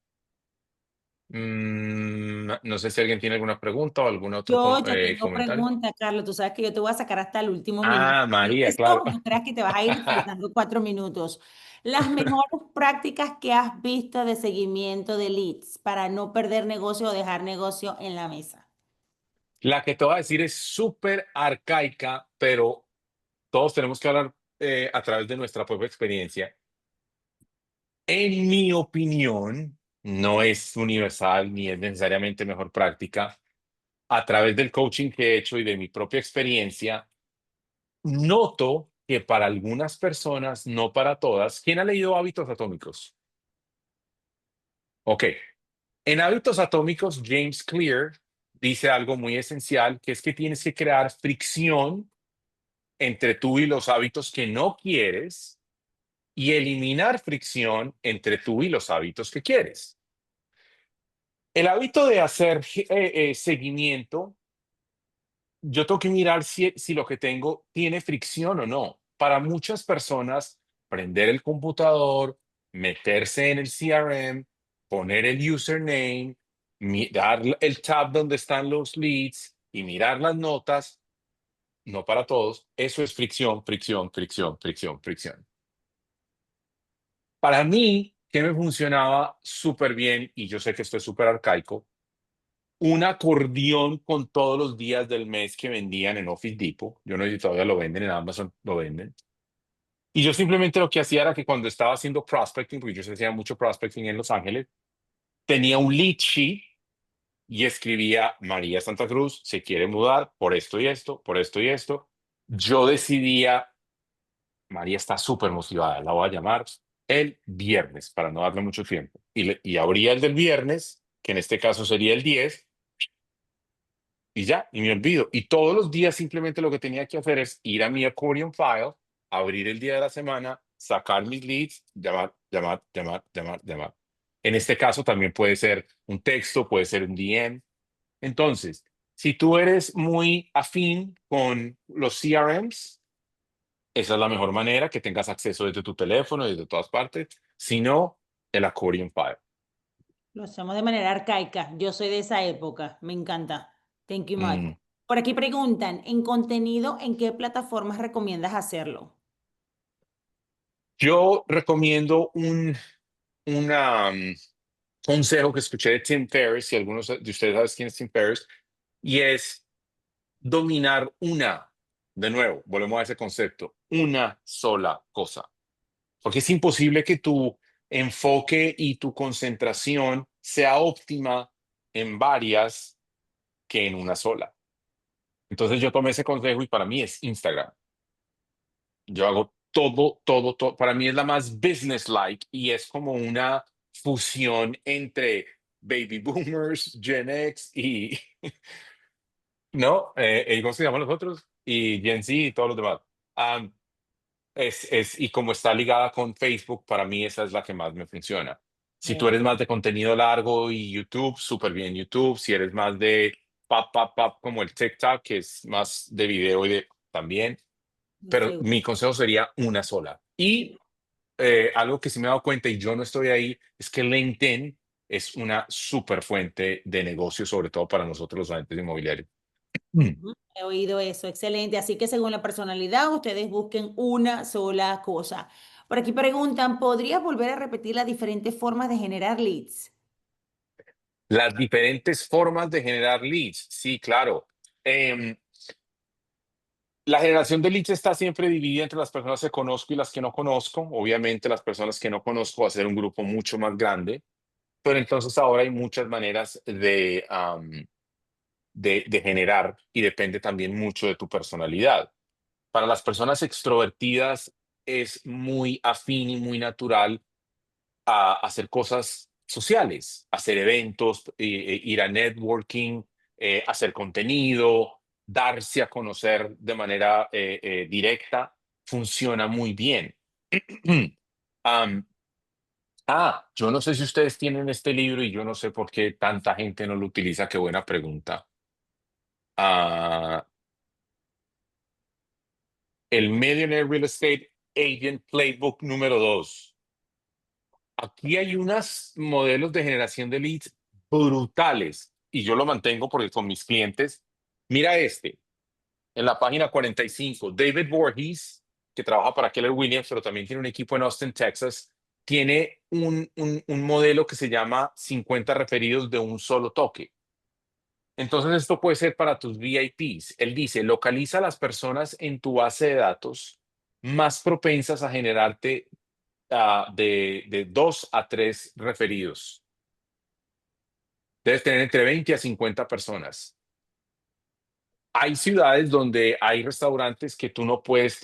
No sé si alguien tiene alguna pregunta o algún otro Yo tengo comentario. pregunta, Carlos. Tú sabes que yo te voy a sacar hasta el último minuto. Ah, María, Eso, claro. no creas que te vas a ir faltando 4 minutos. Las mejores prácticas que has visto de seguimiento de leads para no perder negocio o dejar negocio en la mesa. La que te voy a decir es súper arcaica, pero todos tenemos que hablar a través de nuestra propia experiencia. En mi opinión, no es universal ni es necesariamente mejor práctica. A través del coaching que he hecho y de mi propia experiencia, noto que para algunas personas, no para todas. ¿Quién ha leído Hábitos Atómicos? Ok. En Hábitos Atómicos, James Clear dice algo muy esencial, que es que tienes que crear fricción entre tú y los hábitos que no quieres y eliminar fricción entre tú y los hábitos que quieres. El hábito de hacer seguimiento, yo tengo que mirar si lo que tengo tiene fricción o no. Para muchas personas, prender el computador, meterse en el CRM, poner el username, dar el tab donde están los leads y mirar las notas, no para todos, eso es fricción, fricción, fricción, fricción, fricción. Para mí, que me funcionaba súper bien, y yo sé que esto es súper arcaico, un acordeón con todos los días del mes que vendían en Office Depot. Yo no sé si todavía lo venden, en Amazon lo venden. Y yo simplemente lo que hacía era que cuando estaba haciendo prospecting, porque yo hacía mucho prospecting en Los Ángeles, tenía un lead sheet y escribía: María Santa Cruz se quiere mudar por esto y esto, por esto y esto. Yo decidía: María está súper motivada, la voy a llamar el viernes para no darle mucho tiempo. Y abría el del viernes, que en este caso sería el 10, y ya, y me olvido. Y todos los días simplemente lo que tenía que hacer es ir a mi accordion file, abrir el día de la semana, sacar mis leads, llamar, llamar, llamar, llamar, llamar. En este caso también puede ser un texto, puede ser un DM. Entonces, si tú eres muy afín con los CRMs, esa es la mejor manera, que tengas acceso desde tu teléfono, desde todas partes. Si no, el accordion file. Lo hacemos de manera arcaica. Yo soy de esa época. Me encanta. Thank you much. Mm. Por aquí preguntan, ¿en contenido en qué plataformas recomiendas hacerlo? Yo recomiendo una, consejo que escuché de Tim Ferriss, si algunos de ustedes saben quién es Tim Ferriss, y es dominar de nuevo, volvemos a ese concepto, una sola cosa. Porque es imposible que tu enfoque y tu concentración sea óptima en varias que en una sola. Entonces yo tomé ese consejo y para mí es Instagram. Yo hago todo, todo, todo. Para mí es la más business-like y es como una fusión entre baby boomers, Gen X y, ¿no? ¿Cómo se llaman los otros? Y Gen Z y todos los demás. Am, y como está ligada con Facebook, para mí esa es la que más me funciona. Si tú eres más de contenido largo y YouTube, súper bien YouTube. Si eres más de pap, pap, pap, como el TikTok, que es más de video y de también. Pero Sí. mi consejo sería una sola. Y algo que sí me he dado cuenta y yo no estoy ahí, es que LinkedIn es una súper fuente de negocio, sobre todo para nosotros los agentes inmobiliarios. Mm. Ujú, he oído eso, excelente. Así que según la personalidad, ustedes busquen una sola cosa. Por aquí preguntan, ¿podrías volver a repetir las diferentes formas de generar leads? Las diferentes formas de generar leads. Sí, claro. Em, la generación de leads está siempre dividida entre las personas que conozco y las que no conozco. Obviamente, las personas que no conozco va a ser un grupo mucho más grande, pero entonces ahora hay muchas maneras de generar y depende también mucho de tu personalidad. Para las personas extrovertidas es muy afín y muy natural a hacer cosas sociales, hacer eventos, ir a networking, hacer contenido, darse a conocer de manera directa, funciona muy bien. Am, Yo no sé si ustedes tienen este libro y yo no sé por qué tanta gente no lo utiliza. Qué buena pregunta. El Millionaire Real Estate Agent Playbook número 2. Aquí hay unos modelos de generación de leads brutales y yo lo mantengo porque con mis clientes, mira este, en la página 45, David Voorhees, que trabaja para Keller Williams, pero también tiene un equipo en Austin, Texas, tiene un modelo que se llama 50 referidos de un solo toque. Entonces, esto puede ser para tus VIPs. Él dice, localiza a las personas en tu base de datos más propensas a generarte de 2 a 3 referidos. Debes tener entre 20 a 50 personas. Hay ciudades donde hay restaurantes que tú no puedes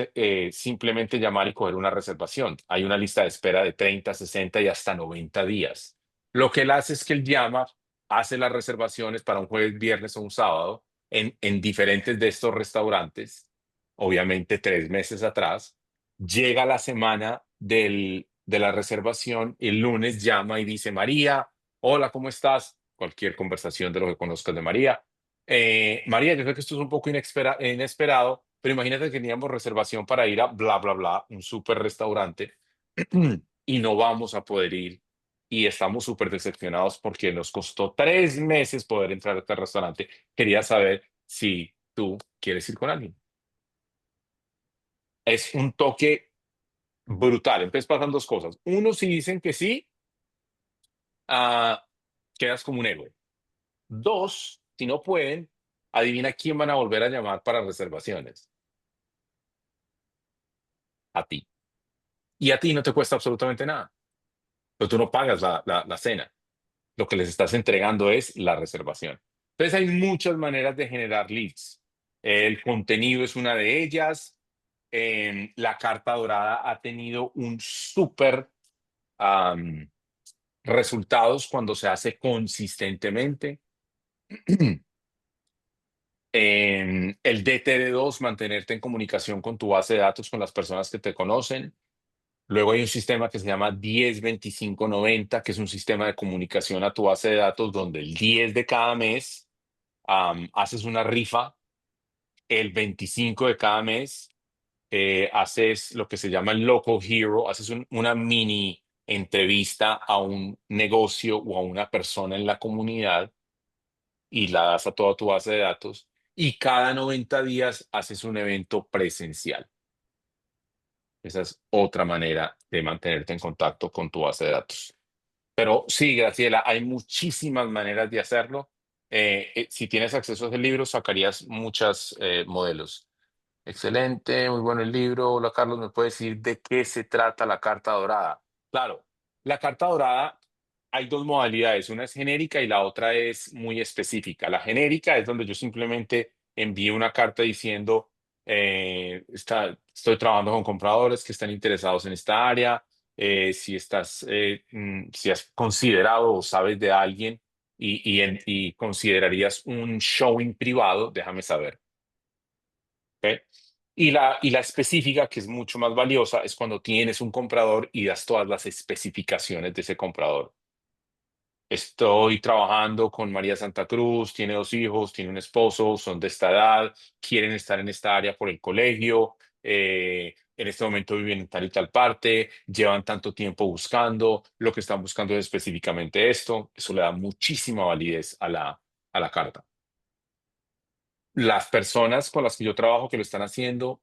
simplemente llamar y coger una reservación. Hay una lista de espera de 30, 60 y hasta 90 días. Lo que él hace es que él llama, hace las reservaciones para un jueves, viernes o un sábado en diferentes de estos restaurantes, obviamente 3 meses atrás. Llega la semana de la reservación, el lunes llama y dice, María, hola, ¿cómo estás? Cualquier conversación de lo que conozcas de María. María, yo sé que esto es un poco inesperado, pero imagínate que teníamos reservación para ir a bla, bla, bla, un súper restaurante, y no vamos a poder ir. Y estamos súper decepcionados porque nos costó 3 meses poder entrar a este restaurante. Quería saber si tú quieres ir con alguien. Es un toque brutal. Entonces pasan dos cosas. Uno, si dicen que sí, quedas como un héroe. Dos, si no pueden, adivina quién van a volver a llamar para reservaciones. A ti. Y a ti no te cuesta absolutamente nada. Pero tú no pagas la cena. Lo que les estás entregando es la reservación. Entonces hay muchas maneras de generar leads. El contenido es una de ellas. La carta dorada ha tenido un súper resultados cuando se hace consistentemente. El DTD2, mantenerte en comunicación con tu base de datos, con las personas que te conocen. Luego hay un sistema que se llama 10-25-90, que es un sistema de comunicación a tu base de datos donde el 10 de cada mes haces una rifa, el 25 de cada mes haces lo que se llama el Local Hero, haces una mini entrevista a un negocio o a una persona en la comunidad y la das a toda tu base de datos, y cada 90 días haces un evento presencial. Esa es otra manera de mantenerte en contacto con tu base de datos. Pero sí, Graciela, hay muchísimas maneras de hacerlo. Si tienes acceso a ese libro, sacarías muchos modelos. Excelente, muy bueno el libro. Hola, Carlos, ¿me puedes decir de qué se trata la carta dorada? Claro, la carta dorada hay dos modalidades, una es genérica y la otra es muy específica. La genérica es donde yo simplemente envío una carta diciendo, estoy trabajando con compradores que están interesados en esta área, si has considerado o sabes de alguien y considerarías un showing privado, déjame saber. ¿Ok? Y la específica, que es mucho más valiosa, es cuando tienes un comprador y das todas las especificaciones de ese comprador. Estoy trabajando con María Santa Cruz, tiene 2 hijos, tiene un esposo, son de esta edad, quieren estar en esta área por el colegio, en este momento viven en tal y tal parte, llevan tanto tiempo buscando, lo que están buscando es específicamente esto. Eso le da muchísima validez a la carta. Las personas con las que yo trabajo que lo están haciendo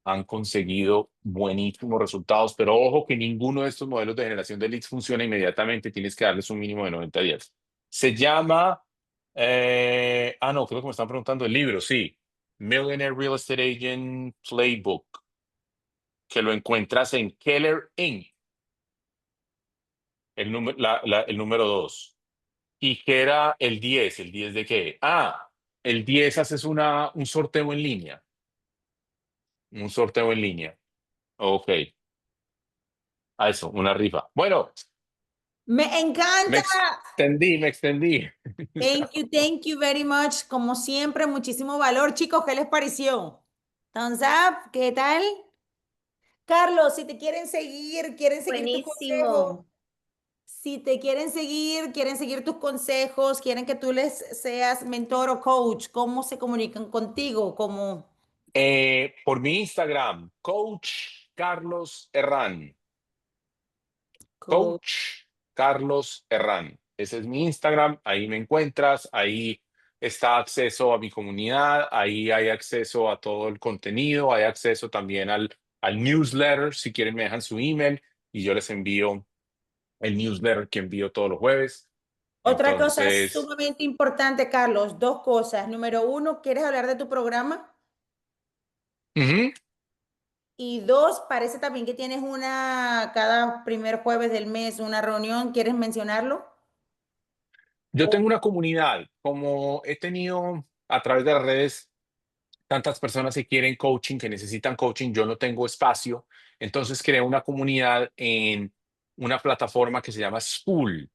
han conseguido buenísimos resultados, pero ojo que ninguno de estos modelos de generación de leads funciona inmediatamente, tienes que darles un mínimo de 90 días. Se llama, no, creo que me están preguntando el libro, sí, Millionaire Real Estate Agent Playbook, que lo encuentras en Keller Inc., el número 2. ¿Y qué era el 10? ¿El 10 de qué? El 10 haces un sorteo en línea. Un sorteo en línea. Ok. A eso, una rifa. Bueno, Me me encanta. extendí. Thank you very much. Como siempre, muchísimo valor. Chicos, ¿qué les pareció? Thumbs up, ¿qué tal? Carlos, si te quieren seguir tu consejo. Buenísimo. si te quieren seguir tus consejos, quieren que tú les seas mentor o coach, ¿cómo se comunican contigo? ¿Cómo? Por mi Instagram, Coach Carlos Herrán. Coach. Coach Carlos Herrán. Ese es mi Instagram, ahí me encuentras, ahí está acceso a mi comunidad, ahí hay acceso a todo el contenido, hay acceso también al newsletter, si quieren me dejan su email y yo les envío el newsletter que envío todos los jueves. Otra cosa Entonces, sumamente importante, Carlos, dos cosas. Número uno, ¿quieres hablar de tu programa? ujú, Y dos, parece también que tienes cada primer jueves del mes, una reunión. ¿Quieres mencionarlo? yo O- tengo una comunidad, como he tenido a través de las redes tantas personas que quieren coaching, que necesitan coaching, yo no tengo espacio, entonces creé una comunidad en una plataforma que se llama School.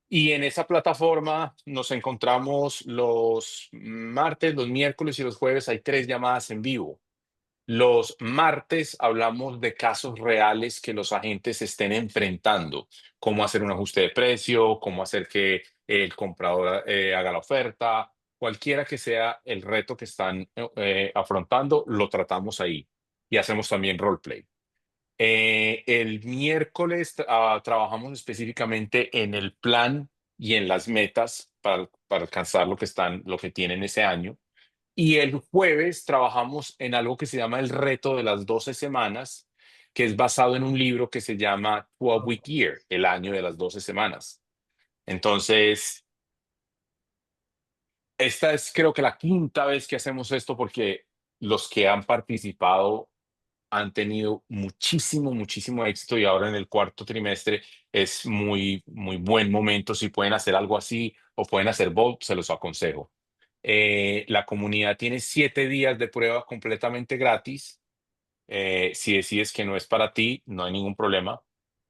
Y en esa plataforma nos encontramos los martes, los miércoles y los jueves. Hay 3 llamadas en vivo. Los martes hablamos de casos reales que los agentes estén enfrentando, cómo hacer un ajuste de precio, cómo hacer que el comprador haga la oferta, cualquiera que sea el reto que están afrontando, lo tratamos ahí y hacemos también roleplay. El miércoles trabajamos específicamente en el plan y en las metas para alcanzar lo que tienen ese año. Y el jueves trabajamos en algo que se llama el reto de las 12 semanas, que es basado en un libro que se llama 12-Week Year, el año de las 12 semanas. Entonces, esta es creo que la quinta vez que hacemos esto porque los que han participado han tenido muchísimo, muchísimo éxito y ahora en el cuarto trimestre es muy, muy buen momento. Si pueden hacer algo así o pueden hacer Bolt, se los aconsejo. La comunidad tiene 7 días de prueba completamente gratis. Si decides que no es para ti, no hay ningún problema.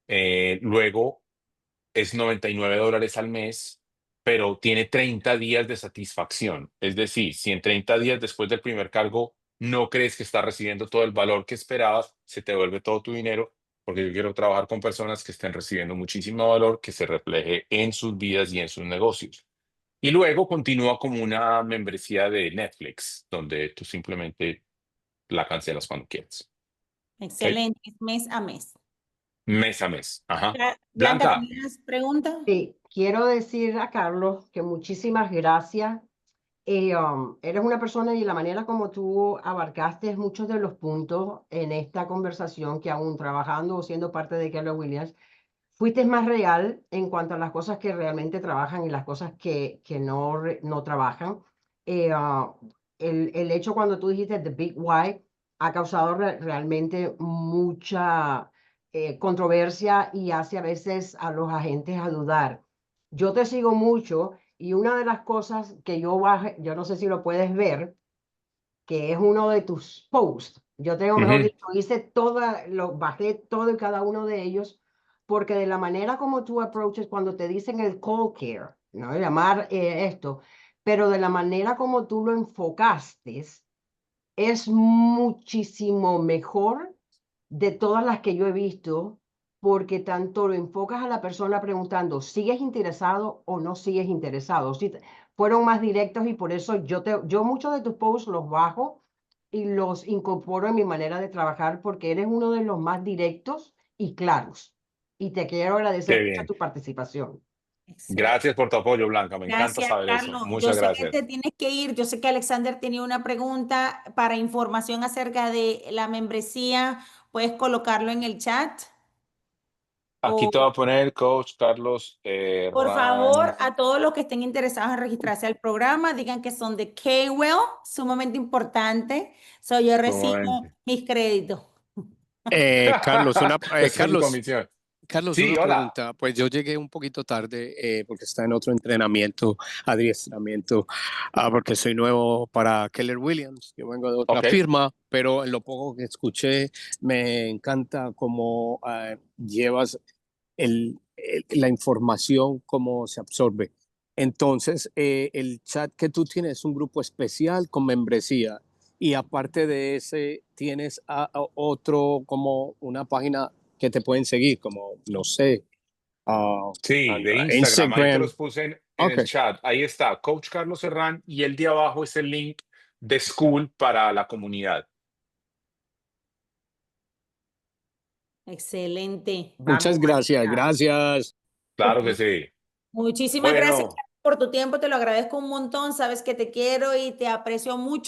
Luego es $99 al mes, pero tiene 30 días de satisfacción. Es decir, si en 30 días después del primer cargo no crees que estás recibiendo todo el valor que esperabas, se te devuelve todo tu dinero, porque yo quiero trabajar con personas que estén recibiendo muchísimo valor que se refleje en sus vidas y en sus negocios. Y luego continúa como una membresía de Netflix, donde tú simplemente la cancelas cuando quieras. ¿Ok? Excelente, es mes a mes. Mes a mes. Ajá. Blanca, Blanca, ¿tenías pregunta? Sí, quiero decir a Carlos que muchísimas gracias. Eres una persona y la manera como tú abarcaste muchos de los puntos en esta conversación que aún trabajando o siendo parte de Keller Williams, fuiste más real en cuanto a las cosas que realmente trabajan y las cosas que no, no trabajan. El hecho cuando tú dijiste The Big Why ha causado realmente mucha controversia y hace a veces a los agentes a dudar. Yo te sigo mucho y una de las cosas que yo bajé, yo no sé si lo puedes ver, que es uno de tus posts. Yo tengo, mejor ujú, dicho, bajé todo y cada uno de ellos, porque de la manera como tú approaches cuando te dicen el call care, ¿no? Llamar esto, pero de la manera como tú lo enfocaste, es muchísimo mejor de todas las que yo he visto, porque tanto lo enfocas a la persona preguntando, ¿sigues interesado o no sigues interesado? Sí, fueron más directos y por eso yo muchos de tus posts los bajo y los incorporo en mi manera de trabajar porque eres uno de los más directos y claros. Y te quiero qué agradecer mucho bien. tu participación. Excelente. Gracias por tu apoyo, Blanca. Me encanta Gracias, saber eso. Carlos. Yo Muchas sé que te gracias. tienes que ir. Yo sé que Alexander tenía una pregunta para información acerca de la membresía. Puedes colocarlo en el chat. Aquí te voy a poner Coach Carlos Por Herrán. favor, a todos los que estén interesados en registrarse al programa, digan que son de K-Well, sumamente importante. Yo recibo Sumamente. mis créditos. Carlos, Recibe su comisión. Carlos, Sí, una hola. pregunta. Pues yo llegué un poquito tarde porque está en otro entrenamiento, adiestramiento, porque soy nuevo para Keller Williams. Yo vengo de otra Ok, firma, pero en lo poco que escuché me encanta cómo llevas la información, cómo se absorbe. Entonces, el chat que tú tienes es un grupo especial con membresía. Y aparte de ese, tienes a otro como una página que te pueden seguir, como, no sé. Sí, and, de Instagram. Ahí te Instagram. los puse en el Okay. chat. Ahí está, Coach Carlos Serrán, y el de abajo es el link de School para la comunidad. Excelente. Muchas Vamos gracias, allá. gracias. Claro que sí. Muchísimas gracias Bueno. por tu tiempo, te lo agradezco un montón, sabes que te quiero y te aprecio mucho.